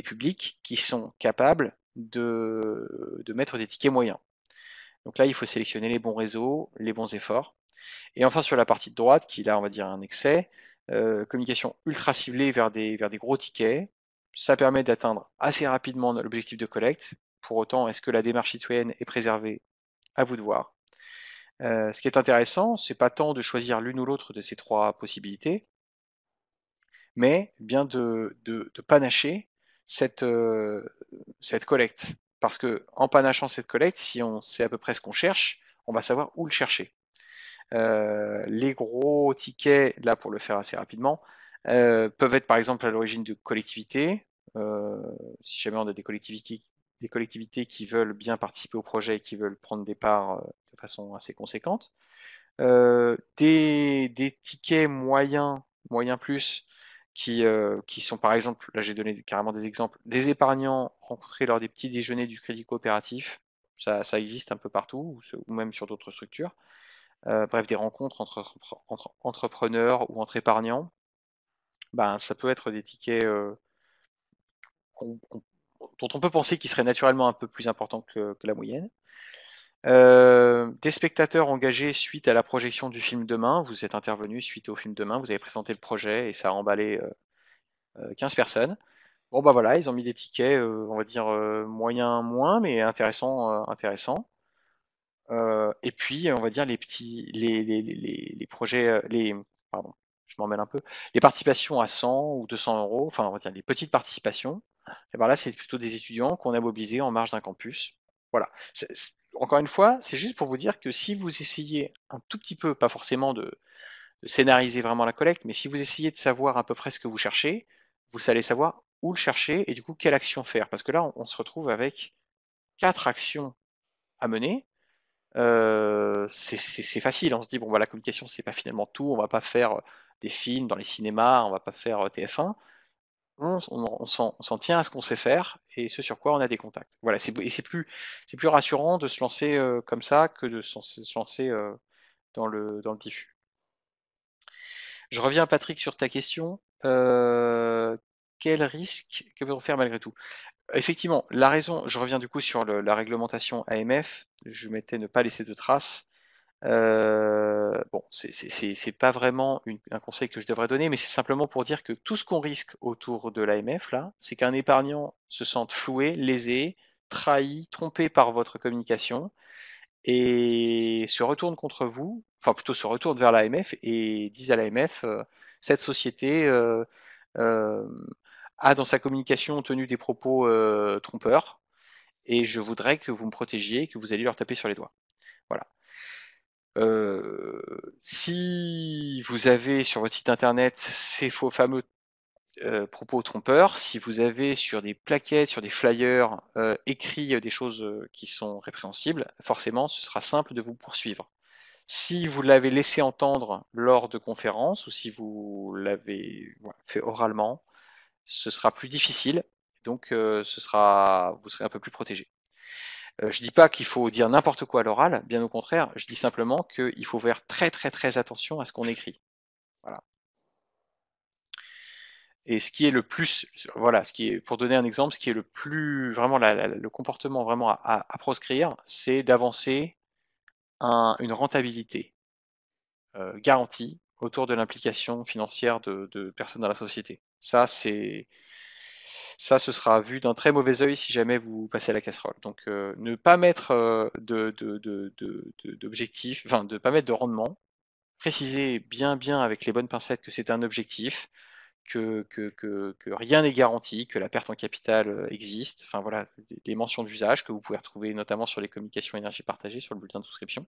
publics qui sont capables de mettre des tickets moyens. Donc là, il faut sélectionner les bons réseaux, les bons efforts. Et enfin, sur la partie de droite, qui là, on va dire un excès, communication ultra ciblée vers des gros tickets. Ça permet d'atteindre assez rapidement l'objectif de collecte. Pour autant, est-ce que la démarche citoyenne est préservée? À vous de voir. Ce qui est intéressant, c'est pas tant de choisir l'une ou l'autre de ces trois possibilités, mais bien de panacher cette collecte. Parce que en panachant cette collecte, si on sait à peu près ce qu'on cherche, on va savoir où le chercher. Les gros tickets, là pour le faire assez rapidement, peuvent être par exemple à l'origine de collectivités. Si jamais on a des collectivités qui veulent bien participer au projet et qui veulent prendre des parts de façon assez conséquente. Des tickets moyens plus, qui sont par exemple, là j'ai donné carrément des exemples, des épargnants rencontrés lors des petits déjeuners du Crédit Coopératif, ça existe un peu partout, ou même sur d'autres structures. Bref, des rencontres entre entrepreneurs ou entre épargnants, ben, ça peut être des tickets dont on peut penser qu'ils seraient naturellement un peu plus importants que la moyenne. Des spectateurs engagés suite à la projection du film Demain, vous êtes intervenu suite au film Demain, vous avez présenté le projet et ça a emballé 15 personnes. Bon bah voilà, ils ont mis des tickets, on va dire moyen moins, mais intéressant. Et puis on va dire les petits, les projets, pardon, je m'en mêle un peu, les participations à 100 ou 200 euros, enfin on va dire les petites participations. Et ben là c'est plutôt des étudiants qu'on a mobilisés en marge d'un campus. Voilà. Encore une fois, c'est juste pour vous dire que si vous essayez un tout petit peu, pas forcément de scénariser vraiment la collecte, mais si vous essayez de savoir à peu près ce que vous cherchez, vous allez savoir où le chercher et du coup quelle action faire. Parce que là, on se retrouve avec 4 actions à mener. C'est facile, on se dit, bon, bah, la communication, c'est pas finalement tout, on va pas faire des films dans les cinémas, on va pas faire TF1. on s'en tient à ce qu'on sait faire et ce sur quoi on a des contacts. Voilà, c'est plus rassurant de se lancer comme ça que de se lancer dans le diffus. Je reviens, Patrick, sur ta question. Quel risque que peut-on faire malgré tout? Effectivement, la raison, je reviens du coup sur la réglementation AMF, je mettais ne pas laisser de traces. Bon, c'est pas vraiment un conseil que je devrais donner, mais c'est simplement pour dire que tout ce qu'on risque autour de l'AMF, là, c'est qu'un épargnant se sente floué, lésé, trahi, trompé par votre communication, et se retourne contre vous, enfin plutôt se retourne vers l'AMF et dise à l'AMF, cette société euh, a dans sa communication tenu des propos trompeurs, et je voudrais que vous me protégiez, que vous alliez leur taper sur les doigts. Voilà. Si vous avez sur votre site internet ces fameux propos trompeurs, si vous avez sur des plaquettes, sur des flyers écrit des choses qui sont répréhensibles, forcément ce sera simple de vous poursuivre. Si vous l'avez laissé entendre lors de conférences ou si vous l'avez fait oralement, ce sera plus difficile, donc vous serez un peu plus protégé. Je dis pas qu'il faut dire n'importe quoi à l'oral, bien au contraire, je dis simplement qu'il faut faire très très très attention à ce qu'on écrit. Voilà. Et ce qui est le plus, voilà, pour donner un exemple, ce qui est le plus, vraiment le comportement vraiment à proscrire, c'est d'avancer une rentabilité garantie autour de l'implication financière de personnes dans la société. Ça, ce sera vu d'un très mauvais œil si jamais vous passez à la casserole. Donc, ne pas mettre d'objectif, enfin, ne pas mettre de rendement. Préciser bien avec les bonnes pincettes que c'est un objectif, que rien n'est garanti, que la perte en capital existe. Enfin voilà, des mentions d'usage que vous pouvez retrouver notamment sur les communications énergie partagée, sur le bulletin de souscription.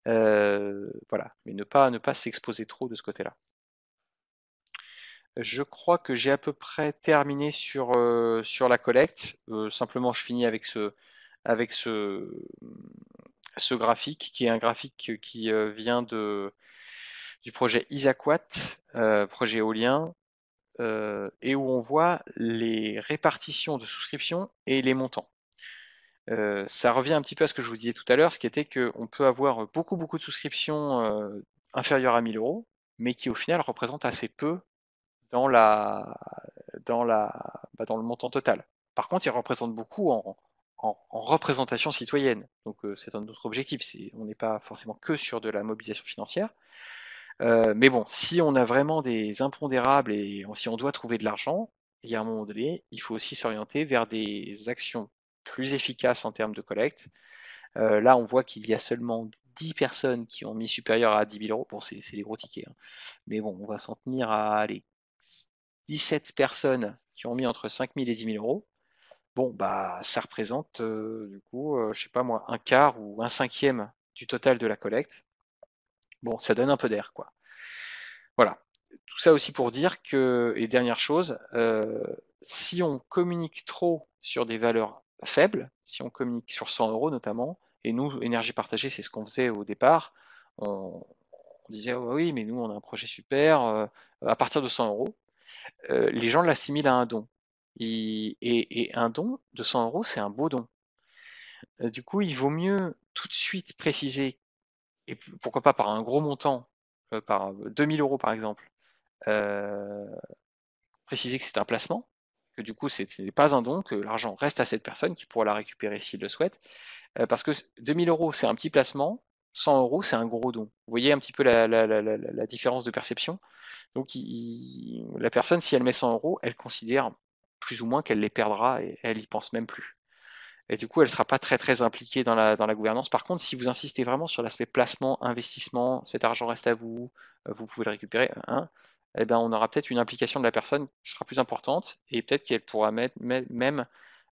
Voilà, mais ne pas s'exposer trop de ce côté-là. Je crois que j'ai à peu près terminé sur la collecte. Simplement, je finis avec ce graphique, qui est un graphique qui vient du projet Isaquat, projet éolien, et où on voit les répartitions de souscriptions et les montants. Ça revient un petit peu à ce que je vous disais tout à l'heure, ce qui était qu'on peut avoir beaucoup de souscriptions inférieures à 1000 euros, mais qui au final représentent assez peu dans le montant total. Par contre, ils représentent beaucoup en représentation citoyenne. Donc c'est un autre objectif. On n'est pas forcément que sur de la mobilisation financière. Mais bon, si on a vraiment des impondérables et si on doit trouver de l'argent, et à un moment donné, il faut aussi s'orienter vers des actions plus efficaces en termes de collecte. Là, on voit qu'il y a seulement 10 personnes qui ont mis supérieur à 10 000 euros. Bon, c'est des gros tickets, hein. Mais bon, on va s'en tenir à aller 17 personnes qui ont mis entre 5 000 et 10 000 euros. Bon, bah, ça représente du coup, je sais pas moi, un quart ou un cinquième du total de la collecte. Bon, ça donne un peu d'air, quoi. Voilà. Tout ça aussi pour dire que, et dernière chose, si on communique trop sur des valeurs faibles, si on communique sur 100 euros notamment, et nous, énergie partagée, c'est ce qu'on faisait au départ, on disait oh, oui, mais nous, on a un projet super, à partir de 100 euros, les gens l'assimilent à un don. Et un don de 100 euros, c'est un beau don. Du coup, il vaut mieux tout de suite préciser, et pourquoi pas par un gros montant, par 2000 euros par exemple, préciser que c'est un placement, que du coup ce n'est pas un don, que l'argent reste à cette personne qui pourra la récupérer s'il le souhaite, parce que 2000 euros c'est un petit placement, 100 euros c'est un gros don. Vous voyez un petit peu la différence de perception. Donc la personne, si elle met 100 euros, elle considère plus ou moins qu'elle les perdra et elle y pense même plus. Et du coup, elle ne sera pas très impliquée dans la gouvernance. Par contre, si vous insistez vraiment sur l'aspect placement, investissement, cet argent reste à vous, vous pouvez le récupérer, hein, eh ben, on aura peut-être une implication de la personne qui sera plus importante et peut-être qu'elle pourra même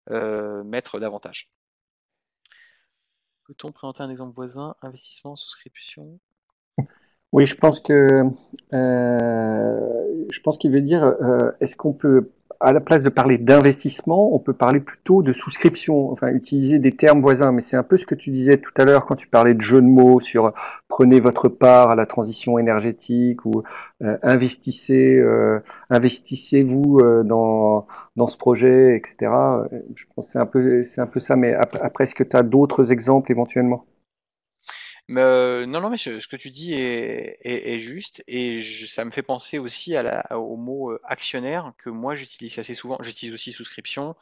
mettre davantage. Peut-on présenter un exemple voisin, investissement, souscription?
Oui, je pense qu'il veut dire, est-ce qu'on peut, à la place de parler d'investissement, on peut parler plutôt de souscription, enfin utiliser des termes voisins. Mais c'est un peu ce que tu disais tout à l'heure quand tu parlais de jeux de mots sur prenez votre part à la transition énergétique ou investissez-vous dans ce projet, etc. Je pense que c'est un peu ça. Mais après, est-ce que tu as d'autres exemples éventuellement?
Mais, non, non, mais ce que tu dis est juste, et ça me fait penser aussi au mot actionnaire que moi j'utilise assez souvent. J'utilise aussi souscription,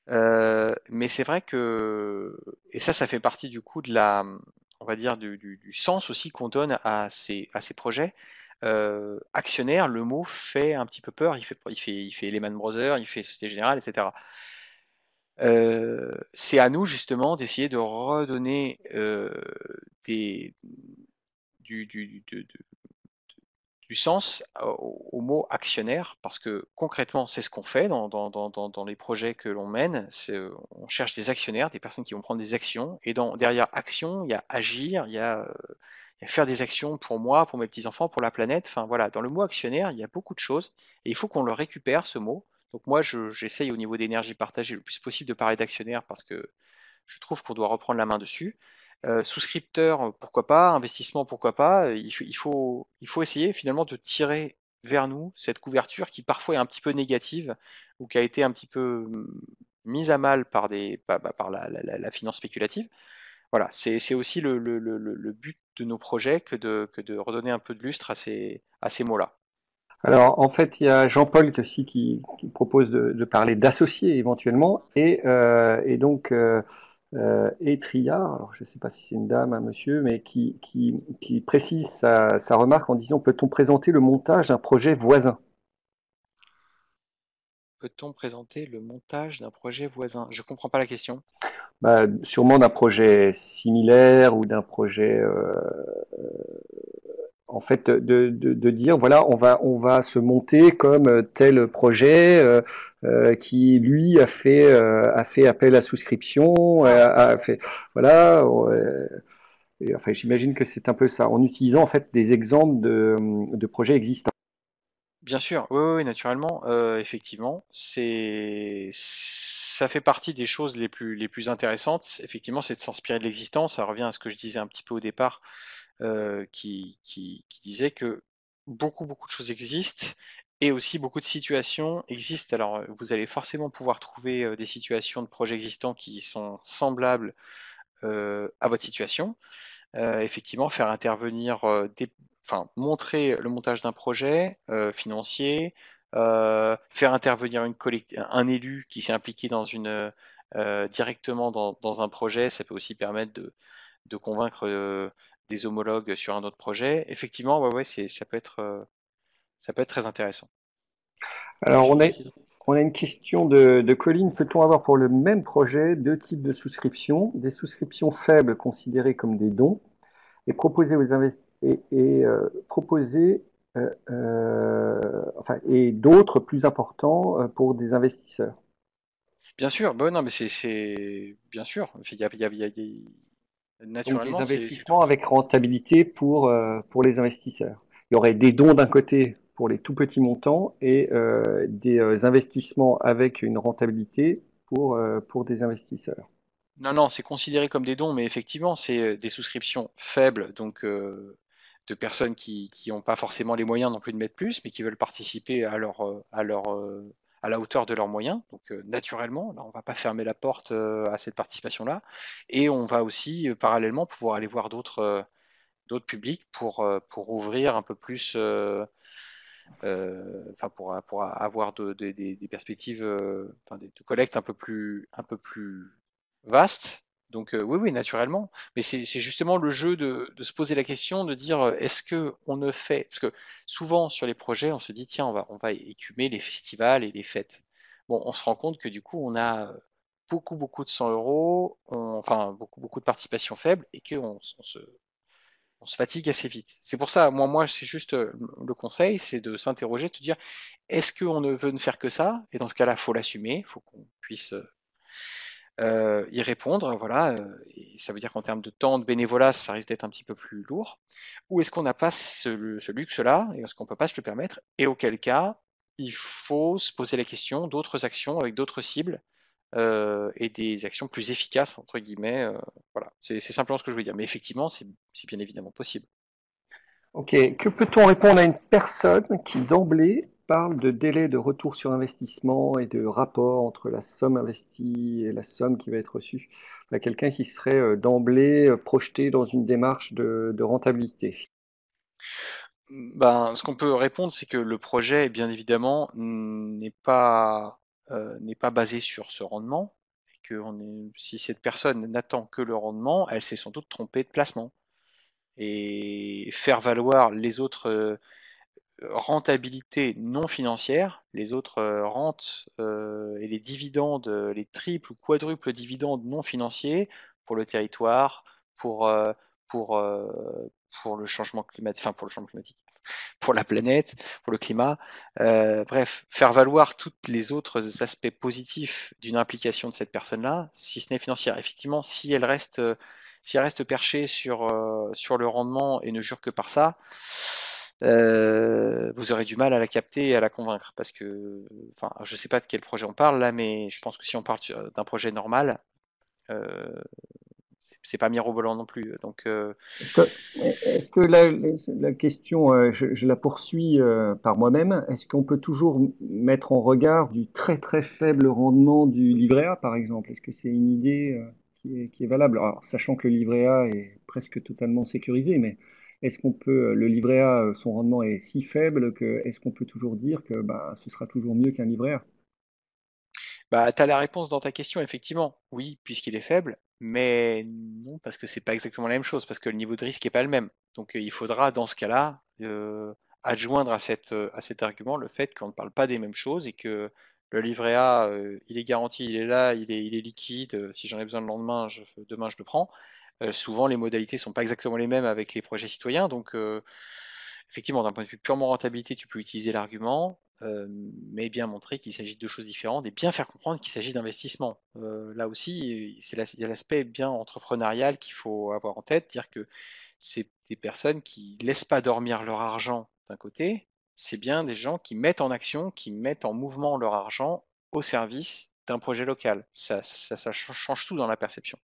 mais c'est vrai que, et ça fait partie du coup de on va dire du sens aussi qu'on donne à ces projets. Actionnaire, le mot fait un petit peu peur. Il fait Lehman Brothers, il fait Société Générale, etc. C'est à nous justement d'essayer de redonner des, du sens au mot actionnaire, parce que concrètement, c'est ce qu'on fait dans les projets que l'on mène. On cherche des actionnaires, des personnes qui vont prendre des actions, et derrière action, il y a agir, il y a faire des actions pour moi, pour mes petits-enfants, pour la planète. Enfin voilà, dans le mot actionnaire, il y a beaucoup de choses, et il faut qu'on le récupère, ce mot. Donc moi, j'essaye au niveau d'énergie partagée le plus possible de parler d'actionnaire, parce que je trouve qu'on doit reprendre la main dessus. Souscripteur, pourquoi pas, investissement, pourquoi pas. Il faut essayer finalement de tirer vers nous cette couverture qui parfois est un petit peu négative ou qui a été un petit peu mise à mal par la finance spéculative. Voilà, c'est aussi le but de nos projets que de redonner un peu de lustre à ces mots-là.
Alors, en fait, il y a Jean-Paul aussi qui propose de parler d'associés éventuellement, et donc et Triard, alors je ne sais pas si c'est une dame, un monsieur, mais qui précise sa remarque en disant: peut-on présenter le montage d'un projet voisin?
Peut-on présenter le montage d'un projet voisin? Je comprends pas la question.
Bah, sûrement d'un projet similaire ou d'un projet, en fait, de dire voilà, on va se monter comme tel projet qui lui a fait appel à souscription, a fait voilà. Et, enfin, j'imagine que c'est un peu ça, en utilisant en fait des exemples de projets existants.
Bien sûr, oui, oui, oui, naturellement, effectivement, ça fait partie des choses les plus intéressantes. Effectivement, c'est de s'inspirer de l'existence. Ça revient à ce que je disais un petit peu au départ, qui disait que beaucoup de choses existent et aussi beaucoup de situations existent. Alors, vous allez forcément pouvoir trouver des situations de projets existants qui sont semblables à votre situation. Effectivement, faire intervenir enfin, montrer le montage d'un projet financier, faire intervenir un élu qui s'est impliqué directement dans un projet, ça peut aussi permettre de convaincre des homologues sur un autre projet. Effectivement, ouais, ouais, ça peut être très intéressant. Je
Alors,
réfléchis.
on a une question de Colline. Peut-on avoir pour le même projet deux types de souscriptions? Des souscriptions faibles considérées comme des dons et proposer aux proposer enfin, et d'autres plus importants pour des investisseurs.
Bien sûr, bah ouais, non, mais bien sûr.
Donc des
Naturellement, c'est tout.
investissements avec rentabilité pour les investisseurs. Il y aurait des dons d'un côté pour les tout petits montants et des investissements avec une rentabilité pour des investisseurs.
Non, non, c'est considéré comme des dons, mais effectivement, c'est des souscriptions faibles, donc de personnes qui n'ont pas forcément les moyens non plus de mettre plus, mais qui veulent participer à la hauteur de leurs moyens. Donc naturellement, là, on va pas fermer la porte à cette participation-là, et on va aussi parallèlement pouvoir aller voir d'autres publics pour ouvrir un peu plus, enfin pour avoir des perspectives, enfin, de collecte un peu plus vastes. Donc oui, oui, naturellement. Mais c'est justement le jeu de se poser la question, de dire est-ce que on ne fait, parce que souvent sur les projets, on se dit tiens, on va écumer les festivals et les fêtes. Bon, on se rend compte que du coup, on a beaucoup de 100 euros, enfin beaucoup de participation faible, et qu'on on se fatigue assez vite. C'est pour ça, moi, c'est juste le conseil, c'est de s'interroger, de se dire, est-ce qu'on ne veut ne faire que ça? Et dans ce cas-là, faut l'assumer, faut qu'on puisse y répondre, voilà. Et ça veut dire qu'en termes de temps, de bénévolat, ça risque d'être un petit peu plus lourd. Ou est-ce qu'on n'a pas ce luxe-là, et est-ce qu'on peut pas se le permettre? Et auquel cas, il faut se poser la question d'autres actions avec d'autres cibles et des actions plus efficaces, entre guillemets. Voilà, c'est simplement ce que je veux dire. Mais effectivement, c'est bien évidemment possible.
Ok, que peut-on répondre à une personne qui d'emblée parle de délai de retour sur investissement et de rapport entre la somme investie et la somme qui va être reçue? Quelqu'un qui serait d'emblée projeté dans une démarche de rentabilité.
Ben, ce qu'on peut répondre, c'est que le projet, bien évidemment, n'est pas basé sur ce rendement, et que si cette personne n'attend que le rendement, elle s'est sans doute trompée de placement. Et faire valoir les autres rentabilités non financières, les autres rentes et les dividendes, les triples ou quadruples dividendes non financiers pour le territoire, pour, euh, pour, euh, pour le changement climatique, enfin pour le changement climatique, pour la planète, pour le climat. Bref, faire valoir tous les autres aspects positifs d'une implication de cette personne-là, si ce n'est financière. Effectivement, si elle reste perchée sur le rendement et ne jure que par ça, vous aurez du mal à la capter et à la convaincre parce que, enfin, je sais pas de quel projet on parle là, mais je pense que si on parle d'un projet normal, euh, c'est pas mirobolant non plus. Donc,
Est-ce que, est-ce que la question, je la poursuis par moi-même, est-ce qu'on peut toujours mettre en regard du très très faible rendement du livret A, par exemple? Est-ce que c'est une idée qui est valable? Alors, sachant que le livret A est presque totalement sécurisé, mais est-ce qu'on peut, le livret A, son rendement est si faible que est-ce qu'on peut toujours dire que bah, ce sera toujours mieux qu'un livret A?
bah, tu as la réponse dans ta question, effectivement. Oui, puisqu'il est faible, mais non, parce que c'est pas exactement la même chose, parce que le niveau de risque est pas le même. Donc, il faudra, dans ce cas-là, adjoindre à cet argument le fait qu'on ne parle pas des mêmes choses et que le livret A, il est garanti, il est là, il est liquide. Si j'en ai besoin le lendemain, demain, je le prends. Souvent, les modalités sont pas exactement les mêmes avec les projets citoyens. Donc, effectivement, d'un point de vue purement rentabilité, tu peux utiliser l'argument, mais bien montrer qu'il s'agit de deux choses différentes et bien faire comprendre qu'il s'agit d'investissement. Là aussi, il y a l'aspect bien entrepreneurial qu'il faut avoir en tête, dire que c'est des personnes qui laissent pas dormir leur argent d'un côté, c'est bien des gens qui mettent en action, qui mettent en mouvement leur argent au service d'un projet local. Ça change tout dans la perception.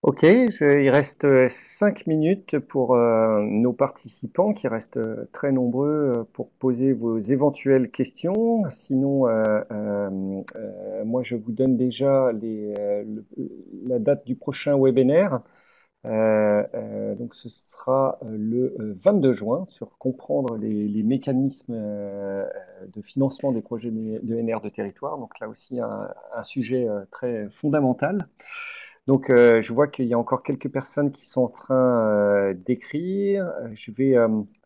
Ok, il reste 5 minutes pour nos participants qui restent très nombreux pour poser vos éventuelles questions. Sinon, moi, je vous donne déjà la date du prochain webinaire. Donc, ce sera le 22 juin sur comprendre les mécanismes de financement des projets de NR de territoire. Donc, là aussi, un sujet très fondamental. Donc, je vois qu'il y a encore quelques personnes qui sont en train d'écrire. Je vais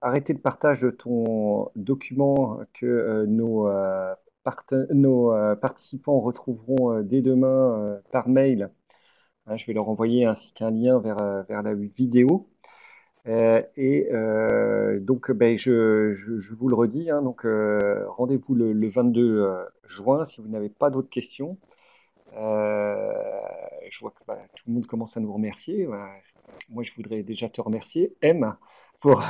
arrêter le partage de ton document que nos participants retrouveront dès demain par mail. Hein, je vais leur envoyer ainsi qu'un lien vers la vidéo. Donc, ben, je vous le redis, hein, donc, rendez-vous le 22 juin si vous n'avez pas d'autres questions. Euh, je vois que bah, tout le monde commence à nous remercier. Moi, je voudrais déjà te remercier, M, pour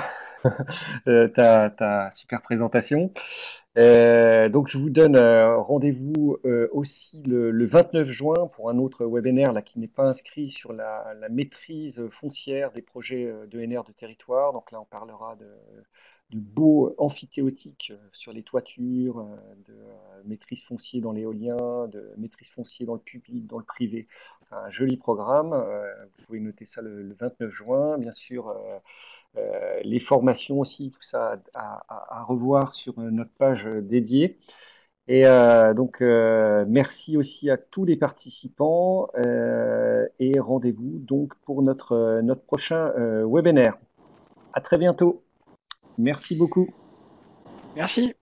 ta super présentation. Donc, je vous donne rendez-vous aussi le 29 juin pour un autre webinaire là, qui n'est pas inscrit sur la maîtrise foncière des projets de NR de territoire. Donc là, on parlera du beau amphithéotique sur les toitures, de maîtrise foncière dans l'éolien, de maîtrise foncière dans le public, dans le privé. Enfin, un joli programme. Vous pouvez noter ça le 29 juin. Bien sûr, les formations aussi, tout ça à revoir sur notre page dédiée. Et donc, merci aussi à tous les participants et rendez-vous donc pour notre prochain webinaire. À très bientôt. Merci beaucoup.
Merci.